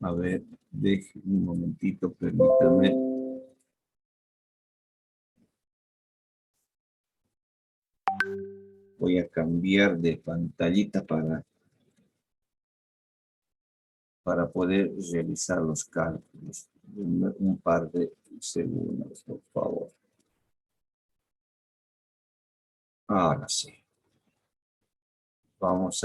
A ver, deje un momentito, permítame. Voy a cambiar de pantallita para poder realizar los cálculos. Un par de segundos, por favor. Ahora sí. Vamos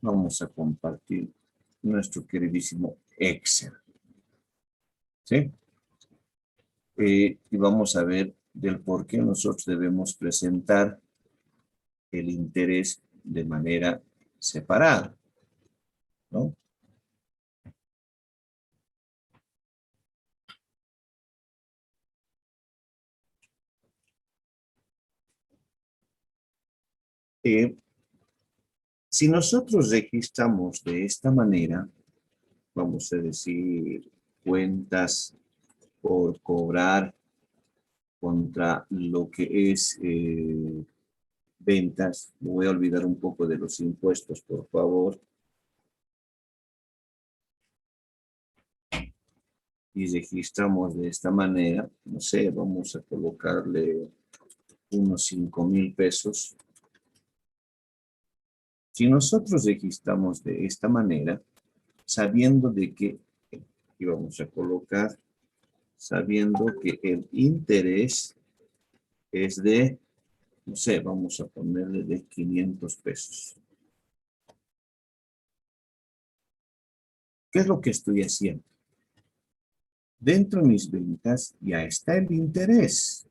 vamos a compartir nuestro queridísimo Excel. ¿Sí? Y vamos a ver del por qué nosotros debemos presentar el interés de manera separada, ¿no? Si nosotros registramos de esta manera, vamos a decir cuentas por cobrar contra lo que es ventas. Me voy a olvidar un poco de los impuestos, por favor. Y registramos de esta manera, no sé, vamos a colocarle unos 5,000 pesos. Si nosotros registramos de esta manera, sabiendo de que, y vamos a colocar, sabiendo que el interés es de, no sé, vamos a ponerle de 500 pesos. ¿Qué es lo que estoy haciendo? Dentro de mis ventas ya está el interés.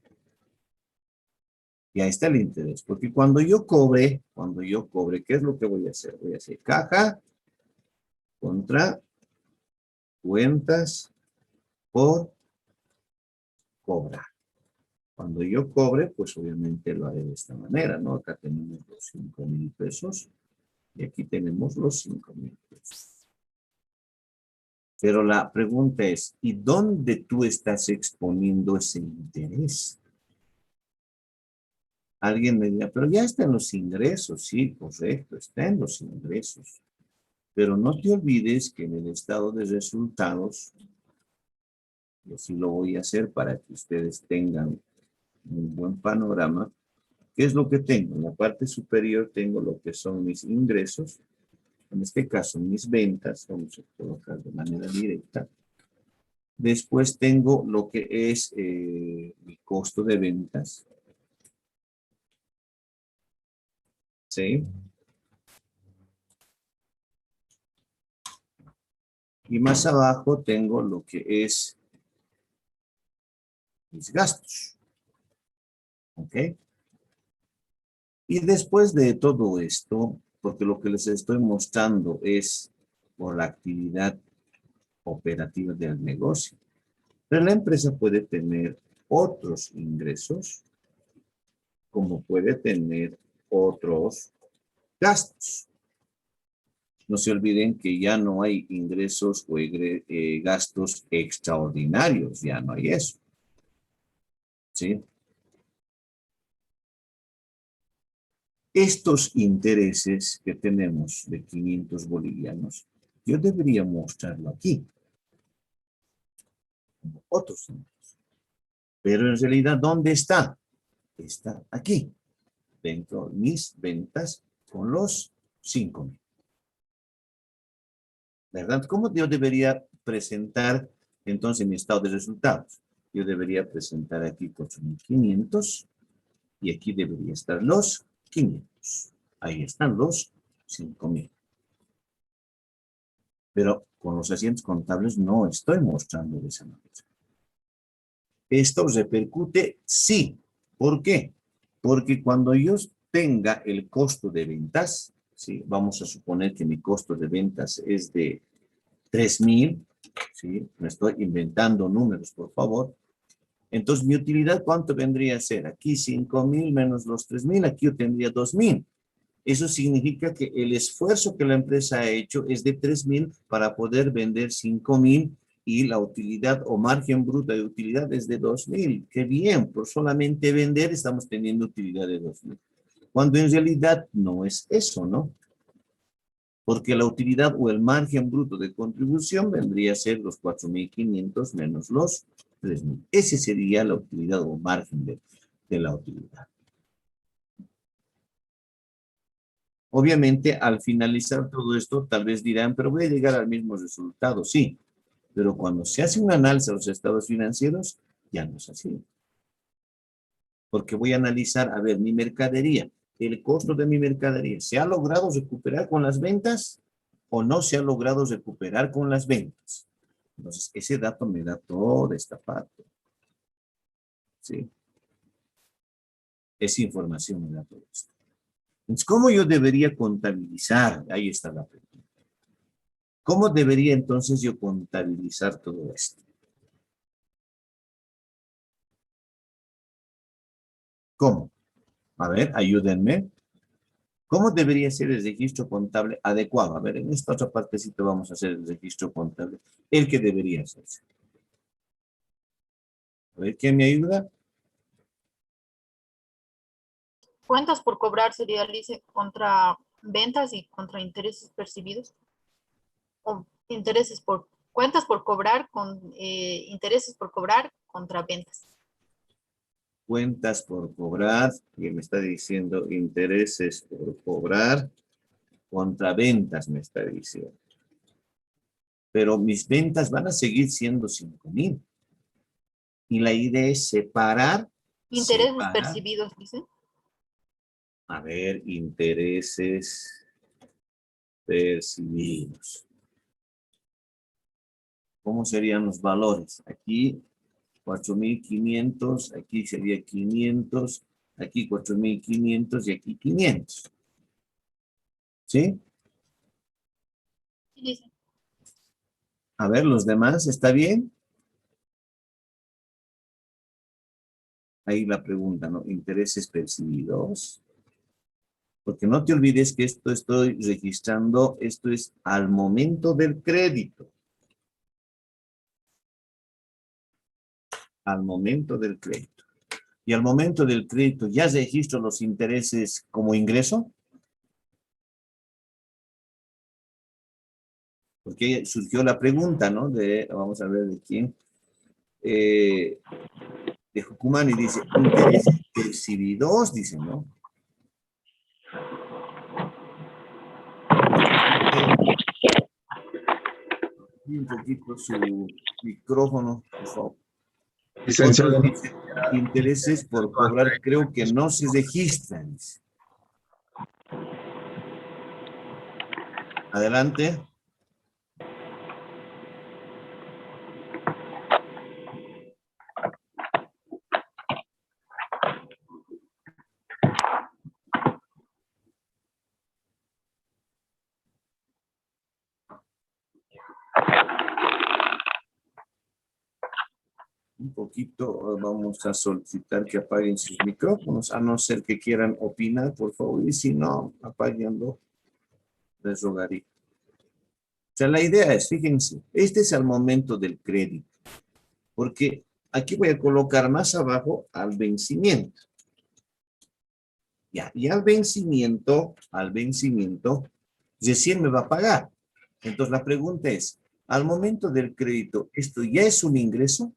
Ya está el interés, porque cuando yo cobre, ¿qué es lo que voy a hacer? Voy a hacer caja contra cuentas por cobrar. Cuando yo cobre, pues obviamente lo haré de esta manera, ¿no? Acá tenemos los 5,000 pesos y aquí tenemos los 5,000 pesos. Pero la pregunta es, ¿y dónde tú estás exponiendo ese interés? Alguien me dirá, pero ya está en los ingresos. Sí, correcto, está en los ingresos. Pero no te olvides que en el estado de resultados, yo sí lo voy a hacer para que ustedes tengan un buen panorama. ¿Qué es lo que tengo? En la parte superior tengo lo que son mis ingresos. En este caso, mis ventas. Vamos a colocar de manera directa. Después tengo lo que es mi costo de ventas. ¿Sí? Y más abajo tengo lo que es mis gastos. ¿Ok? Y después de todo esto, porque lo que les estoy mostrando es por la actividad operativa del negocio. Pero la empresa puede tener otros ingresos, como puede tener otros gastos. No se olviden que ya no hay ingresos o gastos extraordinarios, ya no hay eso. ¿Sí? Estos intereses que tenemos de 500 bolivianos, yo debería mostrarlo aquí, como otros ingresos. Pero en realidad, ¿dónde está? Está aquí, dentro de mis ventas con los 5,000. ¿Verdad? ¿Cómo yo debería presentar entonces mi estado de resultados? Yo debería presentar aquí 4,500 y aquí debería estar los 500. Ahí están los 5,000. Pero con los asientos contables no estoy mostrando de esa manera. ¿Esto repercute? Sí. ¿Por qué? Porque cuando yo tenga el costo de ventas, ¿sí? Vamos a suponer que mi costo de ventas es de 3,000, ¿sí? Me estoy inventando números, por favor. Entonces, mi utilidad, ¿cuánto vendría a ser? Aquí 5,000 menos los 3,000, aquí yo tendría 2,000. Eso significa que el esfuerzo que la empresa ha hecho es de 3,000 para poder vender 5,000 y la utilidad o margen bruta de utilidad es de 2,000. Qué bien, por solamente vender estamos teniendo utilidad de 2,000. Cuando en realidad no es eso, ¿no? Porque la utilidad o el margen bruto de contribución vendría a ser los 4,500 menos los 3,000. Ese sería la utilidad o margen de la utilidad. Obviamente, al finalizar todo esto, tal vez dirán, pero voy a llegar al mismo resultado. Sí, pero cuando se hace un análisis de los estados financieros, ya no es así. Porque voy a analizar, a ver, mi mercadería, el costo de mi mercadería, ¿se ha logrado recuperar con las ventas o no se ha logrado recuperar con las ventas? Entonces, ese dato me da toda esta parte. ¿Sí? Esa información me da todo esto. Entonces, ¿cómo yo debería contabilizar? Ahí está la pregunta. ¿Cómo debería entonces yo contabilizar todo esto? ¿Cómo? A ver, ayúdenme. ¿Cómo debería ser el registro contable adecuado? A ver, en esta otra partecita vamos a hacer el registro contable. El que debería hacerse. A ver, ¿quién me ayuda? Cuentas por cobrar sería, Lice, contra ventas y contra intereses percibidos. O intereses por, cuentas por cobrar con intereses por cobrar contra ventas. Cuentas por cobrar, y me está diciendo intereses por cobrar, contra ventas me está diciendo. Pero mis ventas van a seguir siendo 5,000. Y la idea es separar. Intereses percibidos, dice. A ver, intereses percibidos. ¿Cómo serían los valores? Aquí 4,500, aquí sería 500, aquí 4,500 y aquí 500. ¿Sí? Sí, dice. A ver, los demás, ¿está bien? Ahí la pregunta, ¿no? Intereses percibidos. Porque no te olvides que esto estoy registrando, esto es al momento del crédito. Al momento del crédito. Y al momento del crédito, ¿ya registro los intereses como ingreso? Porque surgió la pregunta, ¿no? Vamos a ver de quién. De Jucumani dice, intereses percibidos, dice, ¿no? Y un poquito su micrófono, por favor. Licenciado. Dice, intereses por cobrar, creo que no se registran. Dice. Adelante. Un poquito, vamos a solicitar que apaguen sus micrófonos, a no ser que quieran opinar, por favor, y si no, apáguenlo, les rogaría. O sea, la idea es, fíjense, este es el momento del crédito, porque aquí voy a colocar más abajo al vencimiento. Ya, y al vencimiento, recién me va a pagar. Entonces la pregunta es, al momento del crédito, ¿esto ya es un ingreso?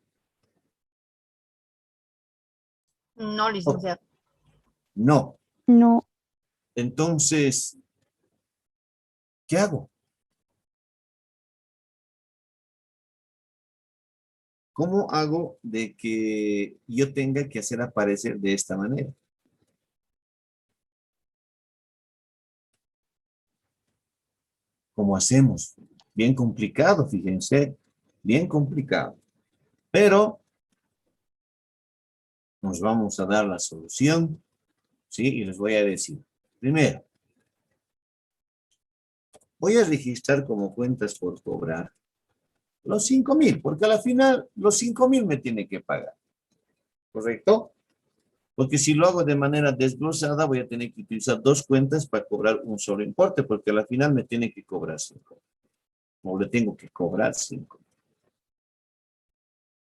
No, licenciado. No. No, Entonces, ¿qué hago? ¿Cómo hago de que yo tenga que hacer aparecer de esta manera? ¿Cómo hacemos? Bien complicado, fíjense, bien complicado. Pero nos vamos a dar la solución, ¿sí? Y les voy a decir. Primero, voy a registrar como cuentas por cobrar los 5,000, porque a la final los 5,000 me tiene que pagar. ¿Correcto? Porque si lo hago de manera desglosada, voy a tener que utilizar dos cuentas para cobrar un solo importe, porque a la final me tiene que cobrar 5. O le tengo que cobrar 5.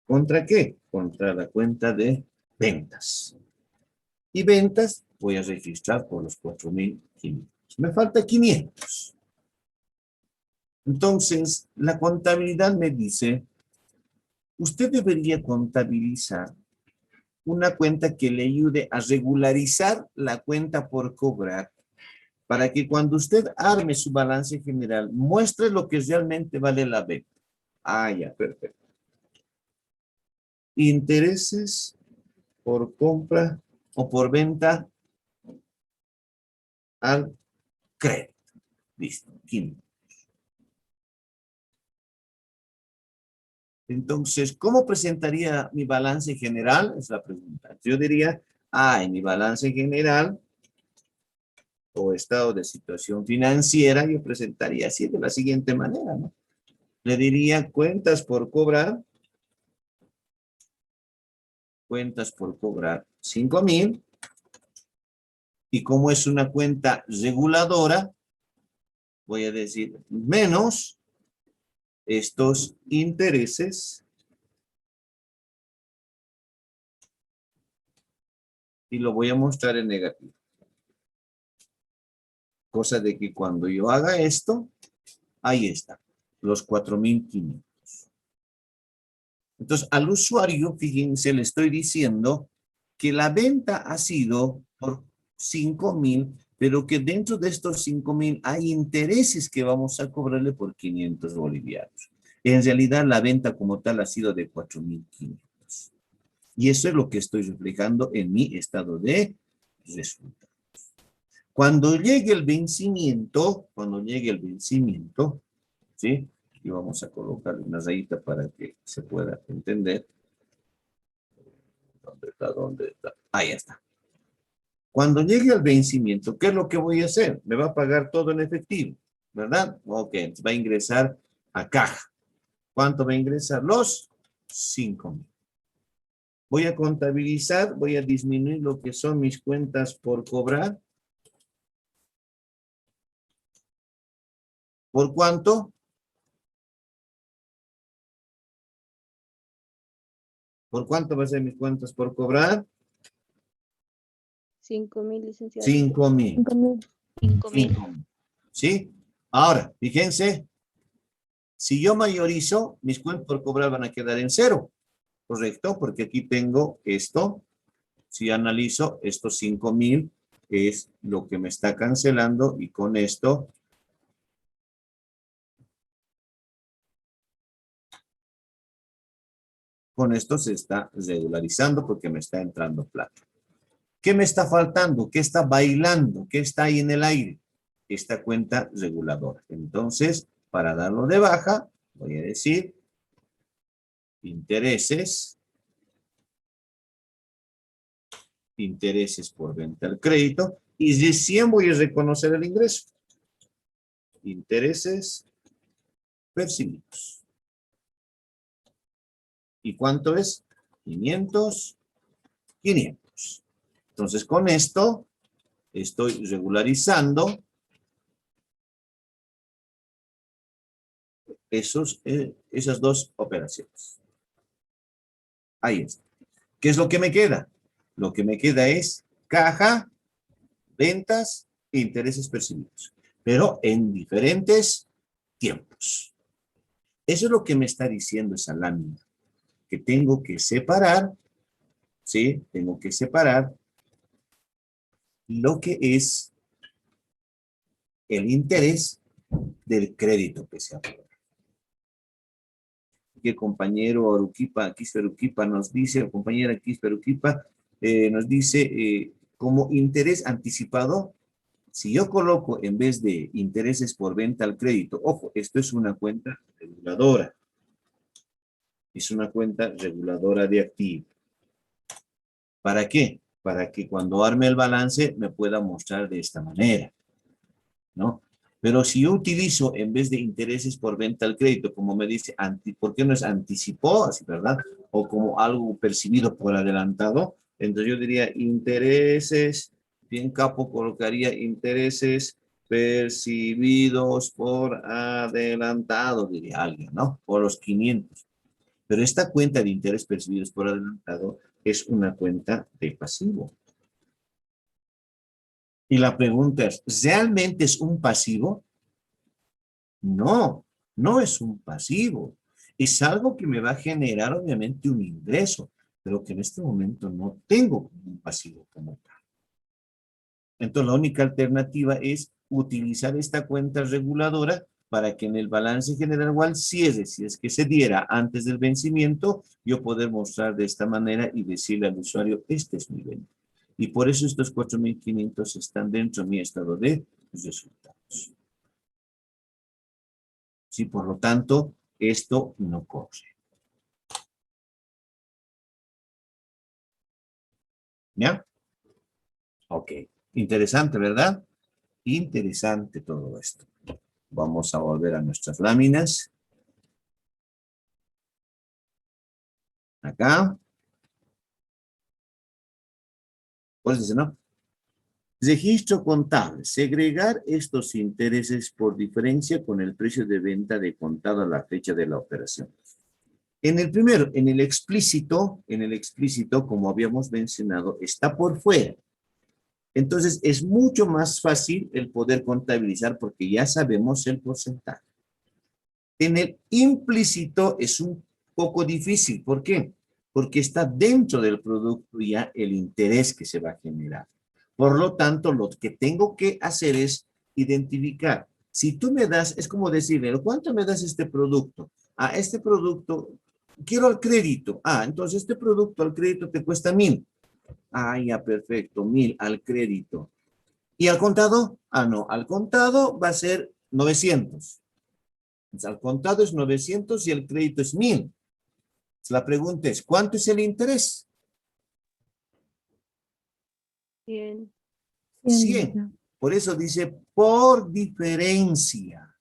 ¿Contra qué? Contra la cuenta de ventas. Y ventas voy a registrar por los 4,500. Me falta 500. Entonces, la contabilidad me dice, usted debería contabilizar una cuenta que le ayude a regularizar la cuenta por cobrar para que cuando usted arme su balance general, muestre lo que realmente vale la venta. Ah, ya, perfecto. Intereses por compra o por venta al crédito. Listo, 500. Entonces, ¿cómo presentaría mi balance general? Es la pregunta. Yo diría, en mi balance general o estado de situación financiera, yo presentaría así de la siguiente manera, ¿no? Le diría cuentas por cobrar 5,000. Y como es una cuenta reguladora, voy a decir menos estos intereses y lo voy a mostrar en negativo. Cosa de que cuando yo haga esto, ahí está, los 4,500. Entonces, al usuario, fíjense, le estoy diciendo que la venta ha sido por 5,000, pero que dentro de estos 5,000 hay intereses que vamos a cobrarle por 500 bolivianos. En realidad, la venta como tal ha sido de 4,500. Y eso es lo que estoy reflejando en mi estado de resultados. Cuando llegue el vencimiento, ¿sí? Y vamos a colocarle una rayita para que se pueda entender. ¿Dónde está? Ahí está. Cuando llegue el vencimiento, ¿qué es lo que voy a hacer? Me va a pagar todo en efectivo, ¿verdad? Ok, va a ingresar a caja. ¿Cuánto va a ingresar? Los 5,000. Voy a contabilizar, voy a disminuir lo que son mis cuentas por cobrar. ¿Por cuánto? ¿Por cuánto va a ser mis cuentas por cobrar? 5,000, licenciado. 5,000. 5,000. 5,000. ¿Sí? Ahora, fíjense, si yo mayorizo, mis cuentas por cobrar van a quedar en 0. ¿Correcto? Porque aquí tengo esto. Si analizo, estos 5,000 es lo que me está cancelando y con esto se está regularizando porque me está entrando plata. ¿Qué me está faltando? ¿Qué está bailando? ¿Qué está ahí en el aire? Esta cuenta reguladora. Entonces, para darlo de baja, voy a decir intereses por venta al crédito y recién voy a reconocer el ingreso. Intereses percibidos. ¿Y cuánto es? 500. Entonces, con esto estoy regularizando esas dos operaciones. Ahí está. ¿Qué es lo que me queda? Lo que me queda es caja, ventas e intereses percibidos, pero en diferentes tiempos. Eso es lo que me está diciendo esa lámina, que tengo que separar, ¿sí? Tengo que separar lo que es el interés del crédito que se aprueba. Que el compañero Aruquipa, Quispe Aruquipa nos dice, o compañera Quispe Aruquipa, nos dice, como interés anticipado, si yo coloco en vez de intereses por venta al crédito, ojo, esto es una cuenta reguladora. Es una cuenta reguladora de activo. ¿Para qué? Para que cuando arme el balance me pueda mostrar de esta manera, ¿no? Pero si yo utilizo en vez de intereses por venta al crédito, como me dice, ¿por qué no es anticipó? Así, ¿verdad? O como algo percibido por adelantado. Entonces yo diría intereses, bien capo colocaría intereses percibidos por adelantado, diría alguien, ¿no? Por los 500. Pero esta cuenta de interés percibidos por adelantado es una cuenta de pasivo. Y la pregunta es, ¿realmente es un pasivo? No, no es un pasivo. Es algo que me va a generar obviamente un ingreso, pero que en este momento no tengo un pasivo como tal. Entonces la única alternativa es utilizar esta cuenta reguladora para que en el balance general o al cierre, si es que se diera antes del vencimiento, yo poder mostrar de esta manera y decirle al usuario, este es mi venta. Y por eso estos 4.500 están dentro de mi estado de resultados. Sí, por lo tanto, esto no corre. ¿Ya? Ok. Interesante, ¿verdad? Interesante todo esto. Vamos a volver a nuestras láminas. Acá. Pues dice, ¿no? Registro contable. Segregar estos intereses por diferencia con el precio de venta de contado a la fecha de la operación. En el primero, en el explícito, como habíamos mencionado, está por fuera. Entonces, es mucho más fácil el poder contabilizar porque ya sabemos el porcentaje. En el implícito es un poco difícil. ¿Por qué? Porque está dentro del producto ya el interés que se va a generar. Por lo tanto, lo que tengo que hacer es identificar. Si tú me das, es como decirle, ¿cuánto me das este producto? Ah, este producto, quiero al crédito. Ah, entonces este producto al crédito te cuesta 1.000. Ah, ya, perfecto, 1.000 al crédito. ¿Y al contado? Ah, no, al contado va a ser 900. Entonces, al contado es 900 y el crédito es 1.000. La pregunta es, ¿cuánto es el interés? 100. 100. Por eso dice, por diferencia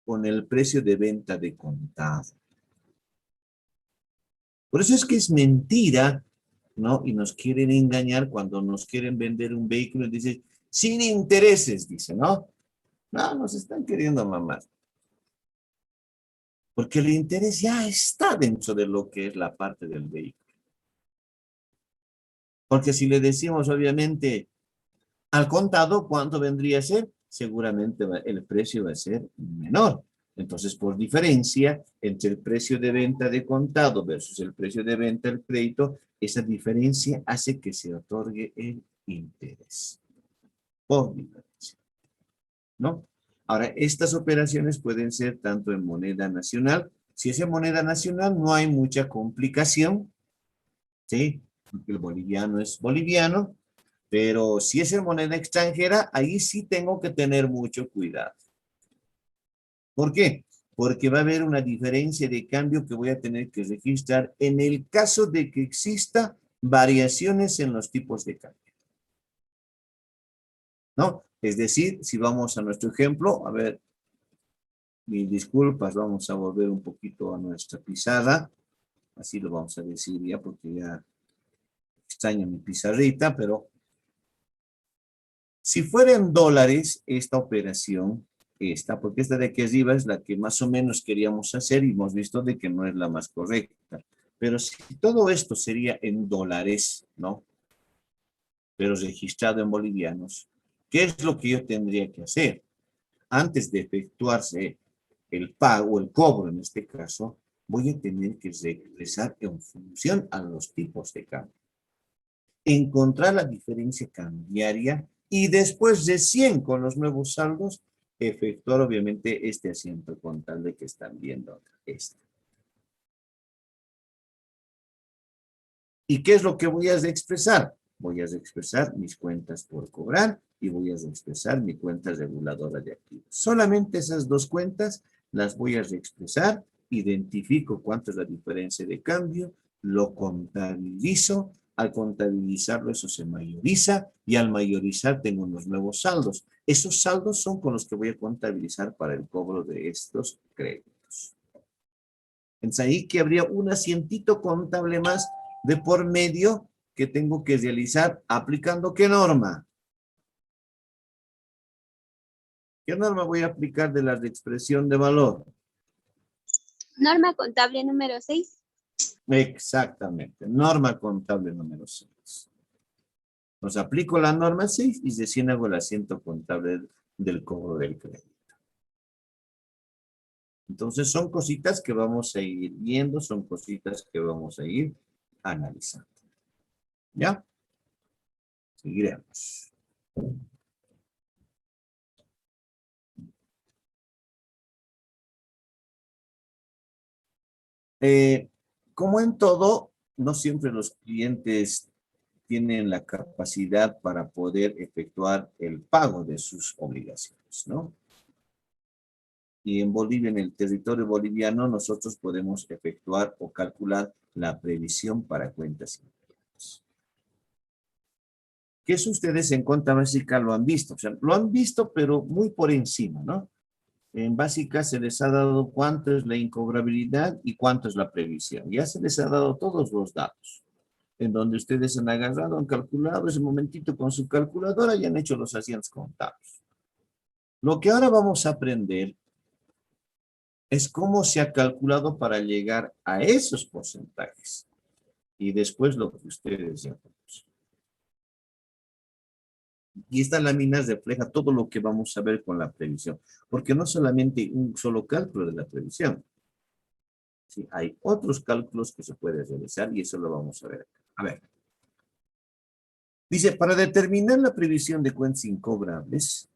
con el precio de venta de contado. Por eso es que es mentira, ¿no? Y nos quieren engañar cuando nos quieren vender un vehículo y dicen, sin intereses, dice, ¿no? No, nos están queriendo mamar. Porque el interés ya está dentro de lo que es la parte del vehículo. Porque si le decimos, obviamente, al contado, ¿cuánto vendría a ser? Seguramente el precio va a ser menor. Entonces, por diferencia entre el precio de venta de contado versus el precio de venta del crédito, esa diferencia hace que se otorgue el interés. Por diferencia. ¿No? Ahora, estas operaciones pueden ser tanto en moneda nacional. Si es en moneda nacional, no hay mucha complicación. ¿Sí? Porque el boliviano es boliviano. Pero si es en moneda extranjera, ahí sí tengo que tener mucho cuidado. ¿Por qué? Porque va a haber una diferencia de cambio que voy a tener que registrar en el caso de que exista variaciones en los tipos de cambio. ¿No? Es decir, si vamos a nuestro ejemplo, a ver, mis disculpas, vamos a volver un poquito a nuestra pizarra. Así lo vamos a decir ya porque ya extraño mi pizarrita, pero si fuera en dólares esta operación, porque esta de aquí arriba es la que más o menos queríamos hacer y hemos visto de que no es la más correcta. Pero si todo esto sería en dólares, ¿no? Pero registrado en bolivianos, ¿qué es lo que yo tendría que hacer? Antes de efectuarse el pago, el cobro en este caso, voy a tener que regresar en función a los tipos de cambio. Encontrar la diferencia cambiaria y después recién con los nuevos saldos, efectuar obviamente este asiento contable que están viendo. ¿Y qué es lo que voy a expresar? Voy a expresar mis cuentas por cobrar y voy a expresar mi cuenta reguladora de activos. Solamente esas dos cuentas las voy a expresar, identifico cuánto es la diferencia de cambio, lo contabilizo, al contabilizarlo eso se mayoriza y al mayorizar tengo unos nuevos saldos. Esos saldos son con los que voy a contabilizar para el cobro de estos créditos. Entonces ahí que habría un asientito contable más de por medio que tengo que realizar aplicando ¿qué norma? ¿Qué norma voy a aplicar de la de expresión de valor? Norma contable número 6. Exactamente, norma contable número 6. Entonces aplico la norma 6 y recién hago el asiento contable del cobro del crédito. Entonces son cositas que vamos a ir viendo, son cositas que vamos a ir analizando. ¿Ya? Seguiremos. Como en todo, no siempre los clientes tienen la capacidad para poder efectuar el pago de sus obligaciones, ¿no? Y en Bolivia, en el territorio boliviano, nosotros podemos efectuar o calcular la previsión para cuentas internas. Que eso ustedes en cuenta básica lo han visto, o sea, lo han visto, pero muy por encima, ¿no? En básica se les ha dado cuánto es la incobrabilidad y cuánto es la previsión. Ya se les ha dado todos los datos, en donde ustedes han agarrado, han calculado ese momentito con su calculadora y han hecho los asientos contables. Lo que ahora vamos a aprender es cómo se ha calculado para llegar a esos porcentajes. Y después lo que ustedes ya conocen. Y esta lámina refleja todo lo que vamos a ver con la previsión. Porque no solamente un solo cálculo de la previsión. Sí, hay otros cálculos que se pueden realizar y eso lo vamos a ver acá. A ver. Dice, para determinar la previsión de cuentas incobrables,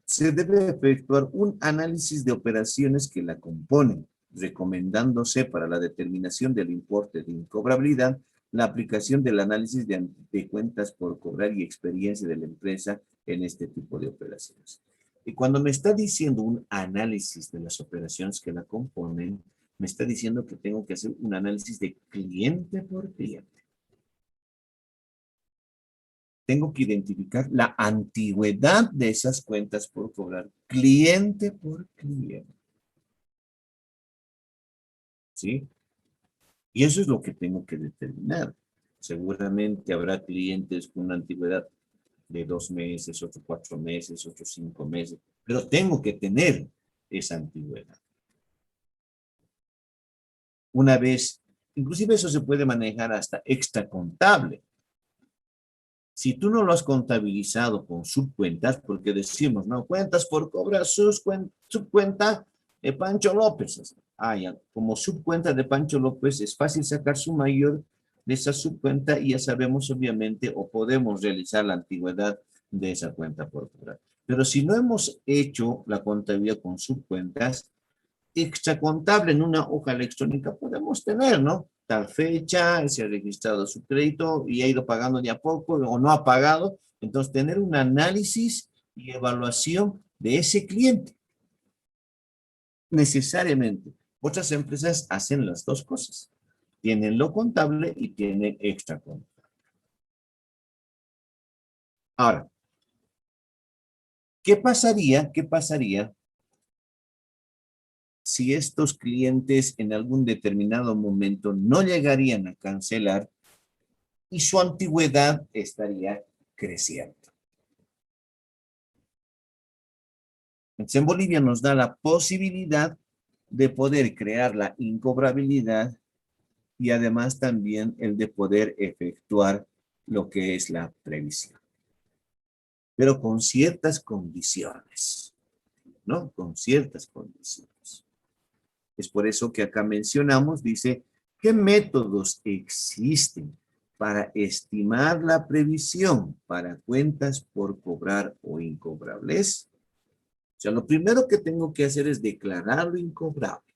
se debe efectuar un análisis de operaciones que la componen, recomendándose para la determinación del importe de incobrabilidad la aplicación del análisis de cuentas por cobrar y experiencia de la empresa en este tipo de operaciones. Y cuando me está diciendo un análisis de las operaciones que la componen, me está diciendo que tengo que hacer un análisis de cliente por cliente. Tengo que identificar la antigüedad de esas cuentas por cobrar, cliente por cliente. ¿Sí? Y eso es lo que tengo que determinar. Seguramente habrá clientes con una antigüedad de 2 meses, otros 4 meses, otros 5 meses, pero tengo que tener esa antigüedad. Una vez, inclusive eso se puede manejar hasta extracontable. Si tú no lo has contabilizado con subcuentas, porque decimos, no, cuentas por cobrar subcuenta de Pancho López. Ya, como subcuenta de Pancho López es fácil sacar su mayor de esa subcuenta y ya sabemos obviamente o podemos realizar la antigüedad de esa cuenta por cobrar. Pero si no hemos hecho la contabilidad con subcuentas, extracontable en una hoja electrónica podemos tener, ¿no? Tal fecha, se ha registrado su crédito y ha ido pagando de a poco o no ha pagado. Entonces, tener un análisis y evaluación de ese cliente. Necesariamente. Otras empresas hacen las dos cosas. Tienen lo contable y tienen extracontable. Ahora, ¿qué pasaría si estos clientes en algún determinado momento no llegarían a cancelar y su antigüedad estaría creciendo? Entonces, en Bolivia nos da la posibilidad de poder crear la incobrabilidad y además también el de poder efectuar lo que es la previsión. Pero con ciertas condiciones, ¿no? Con ciertas condiciones. Es por eso que acá mencionamos, dice, ¿qué métodos existen para estimar la previsión para cuentas por cobrar o incobrables? O sea, lo primero que tengo que hacer es declarar lo incobrable.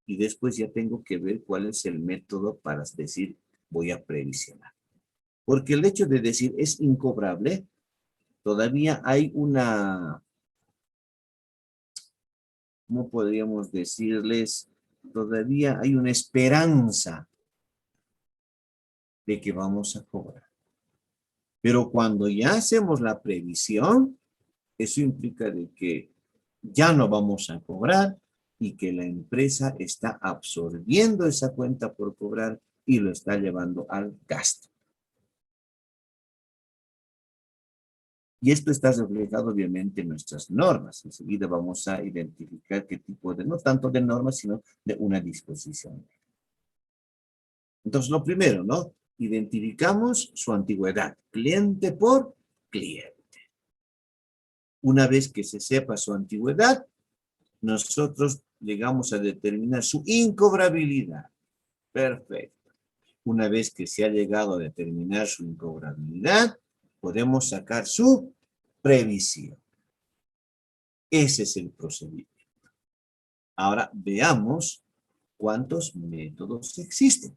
Y después ya tengo que ver cuál es el método para decir, voy a previsionar. Porque el hecho de decir es incobrable, todavía hay una, ¿cómo podríamos decirles? Todavía hay una esperanza de que vamos a cobrar. Pero cuando ya hacemos la previsión, eso implica de que ya no vamos a cobrar y que la empresa está absorbiendo esa cuenta por cobrar y lo está llevando al gasto. Y esto está reflejado obviamente en nuestras normas. Enseguida vamos a identificar qué tipo de, no tanto de normas, sino de una disposición. Entonces, lo primero, ¿no? Identificamos su antigüedad, cliente por cliente. Una vez que se sepa su antigüedad, nosotros llegamos a determinar su incobrabilidad. Perfecto. Una vez que se ha llegado a determinar su incobrabilidad, podemos sacar su previsión. Ese es el procedimiento. Ahora veamos cuántos métodos existen.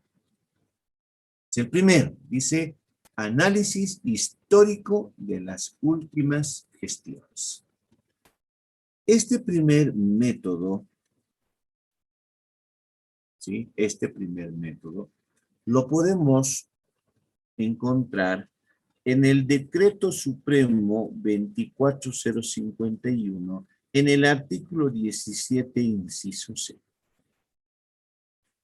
El primero dice análisis histórico de las últimas gestiones. Este primer método, ¿sí? Este primer método lo podemos encontrar en el Decreto Supremo 24051, en el artículo 17, inciso C.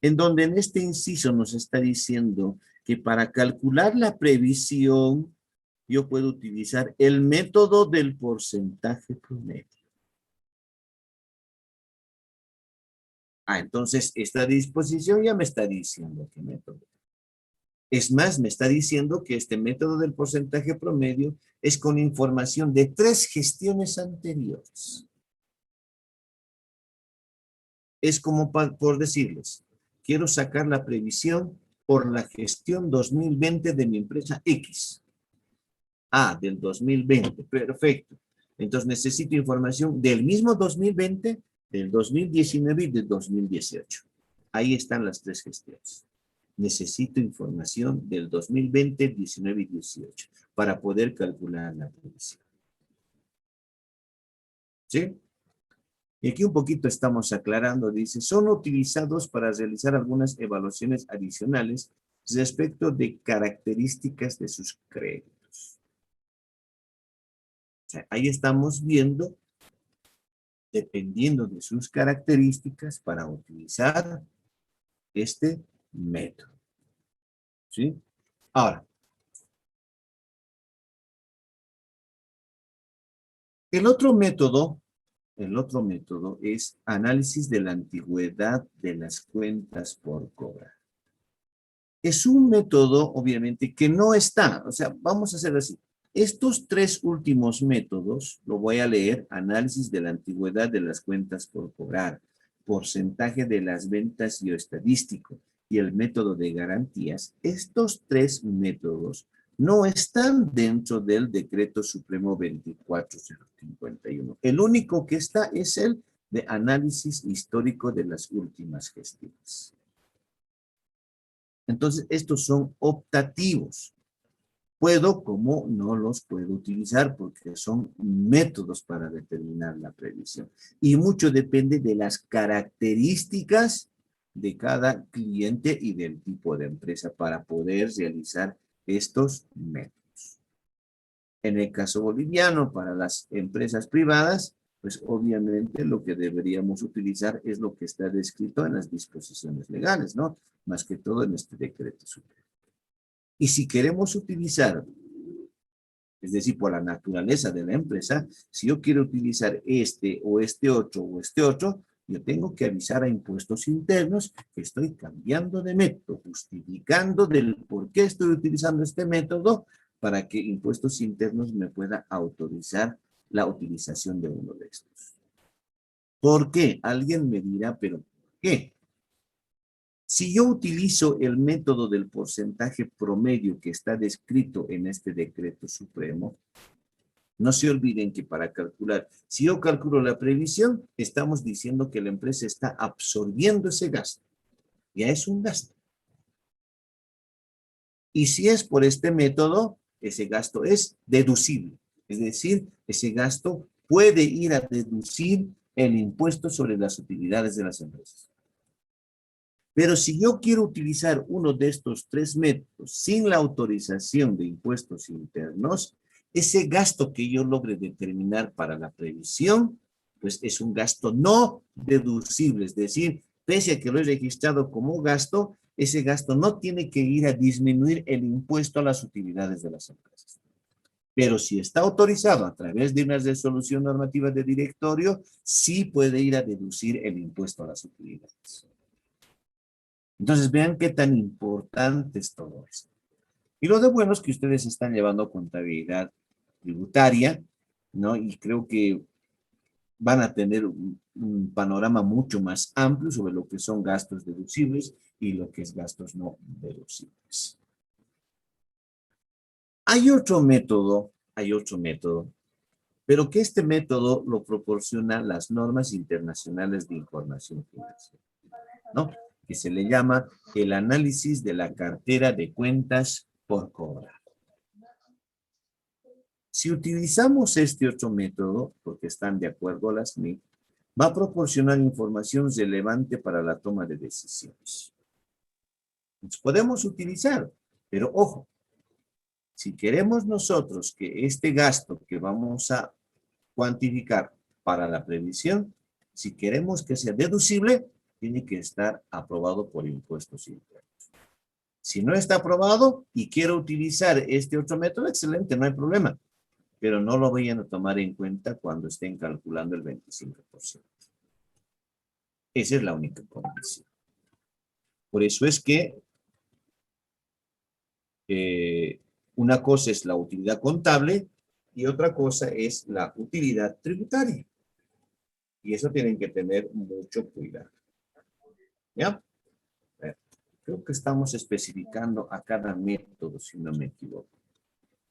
En donde en este inciso nos está diciendo que para calcular la previsión, yo puedo utilizar el método del porcentaje promedio. Entonces esta disposición ya me está diciendo qué método. Es más, me está diciendo que este método del porcentaje promedio es con información de 3 gestiones anteriores. Es como por decirles, quiero sacar la previsión por la gestión 2020 de mi empresa X. Del 2020, perfecto. Entonces necesito información del mismo 2020, del 2019 y del 2018. Ahí están las 3 gestiones. Necesito información del 2020, 19 y 18 para poder calcular la previsión. ¿Sí? Y aquí un poquito estamos aclarando, dice, son utilizados para realizar algunas evaluaciones adicionales respecto de características de sus créditos. O sea, ahí estamos viendo, dependiendo de sus características, para utilizar este método. ¿Sí? Ahora, el otro método es análisis de la antigüedad de las cuentas por cobrar. Es un método, obviamente, que no está, o sea, vamos a hacer así. Estos 3 últimos métodos, lo voy a leer, análisis de la antigüedad de las cuentas por cobrar, porcentaje de las ventas y estadístico, y el método de garantías. Estos 3 métodos no están dentro del Decreto Supremo 24051. El único que está es el de análisis histórico de las últimas gestiones. Entonces, estos son optativos. Puedo, como no los puedo utilizar porque son métodos para determinar la previsión. Y mucho depende de las características de cada cliente y del tipo de empresa para poder realizar estos métodos. En el caso boliviano, para las empresas privadas, pues obviamente lo que deberíamos utilizar es lo que está descrito en las disposiciones legales, ¿no? Más que todo en este decreto supremo. Y si queremos utilizar, es decir, por la naturaleza de la empresa, si yo quiero utilizar este o este otro, yo tengo que avisar a impuestos internos que estoy cambiando de método, justificando del por qué estoy utilizando este método para que impuestos internos me pueda autorizar la utilización de uno de estos. ¿Por qué? Alguien me dirá, ¿pero por qué? Si yo utilizo el método del porcentaje promedio que está descrito en este decreto supremo, no se olviden que para calcular, si yo calculo la previsión, estamos diciendo que la empresa está absorbiendo ese gasto. Ya es un gasto. Y si es por este método, ese gasto es deducible. Es decir, ese gasto puede ir a deducir el impuesto sobre las utilidades de las empresas. Pero si yo quiero utilizar uno de estos 3 métodos sin la autorización de impuestos internos, ese gasto que yo logre determinar para la previsión, pues es un gasto no deducible. Es decir, pese a que lo he registrado como gasto, ese gasto no tiene que ir a disminuir el impuesto a las utilidades de las empresas. Pero si está autorizado a través de una resolución normativa de directorio, sí puede ir a deducir el impuesto a las utilidades. Entonces, vean qué tan importante es todo esto. Y lo de bueno es que ustedes están llevando contabilidad tributaria, ¿no? Y creo que van a tener un panorama mucho más amplio sobre lo que son gastos deducibles y lo que es gastos no deducibles. Hay otro método, pero que este método lo proporcionan las normas internacionales de información financiera, ¿no? Que se le llama el análisis de la cartera de cuentas por cobrar. Si utilizamos este otro método, porque están de acuerdo a las SNIC, va a proporcionar información relevante para la toma de decisiones. Entonces, podemos utilizar, pero ojo, si queremos nosotros que este gasto que vamos a cuantificar para la previsión, si queremos que sea deducible, tiene que estar aprobado por impuestos internos. Si no está aprobado y quiero utilizar este otro método, excelente, no hay problema. Pero no lo vayan a tomar en cuenta cuando estén calculando el 25%. Esa es la única condición. Por eso es que una cosa es la utilidad contable y otra cosa es la utilidad tributaria. Y eso tienen que tener mucho cuidado. ¿Ya? Creo que estamos especificando a cada método, si no me equivoco.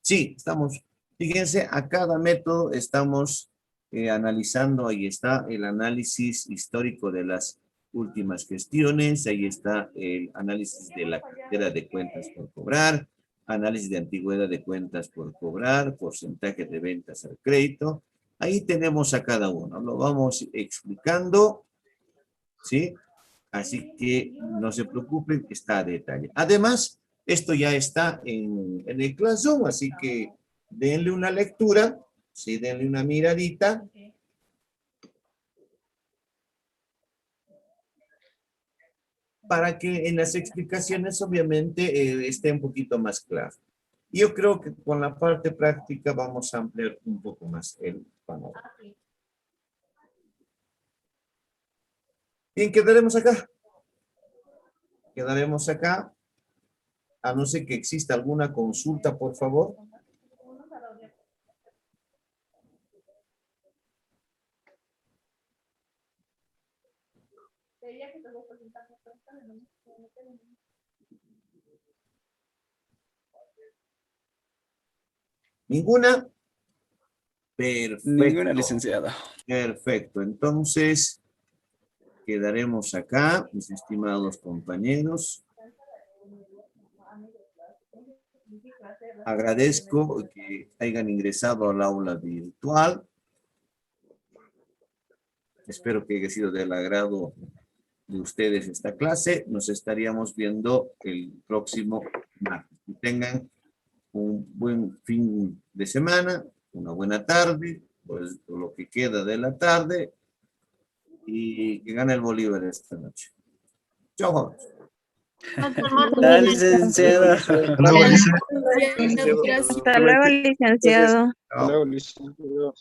Sí, estamos, fíjense, a cada método estamos analizando, ahí está el análisis histórico de las últimas gestiones, ahí está el análisis de la cartera de cuentas por cobrar, análisis de antigüedad de cuentas por cobrar, porcentaje de ventas al crédito. Ahí tenemos a cada uno, lo vamos explicando, ¿sí? Así que no se preocupen, está a detalle. Además, esto ya está en el Classroom, así que denle una lectura, ¿sí? Denle una miradita. Para que en las explicaciones, obviamente, esté un poquito más claro. Yo creo que con la parte práctica vamos a ampliar un poco más el panorama. Bien, quedaremos acá. Quedaremos acá. A no ser que exista alguna consulta, por favor. ¿Ninguna? Perfecto. Ninguna, licenciado. Perfecto. Entonces, quedaremos acá, mis estimados compañeros. Agradezco que hayan ingresado al aula virtual. Espero que haya sido del agrado de ustedes esta clase. Nos estaríamos viendo el próximo martes. Que tengan un buen fin de semana, una buena tarde, pues lo que queda de la tarde, y que gane el Bolívar esta noche. Chao, jóvenes. Dale, licenciado. Hasta luego, Hasta luego, licenciado. Hasta luego, licenciado.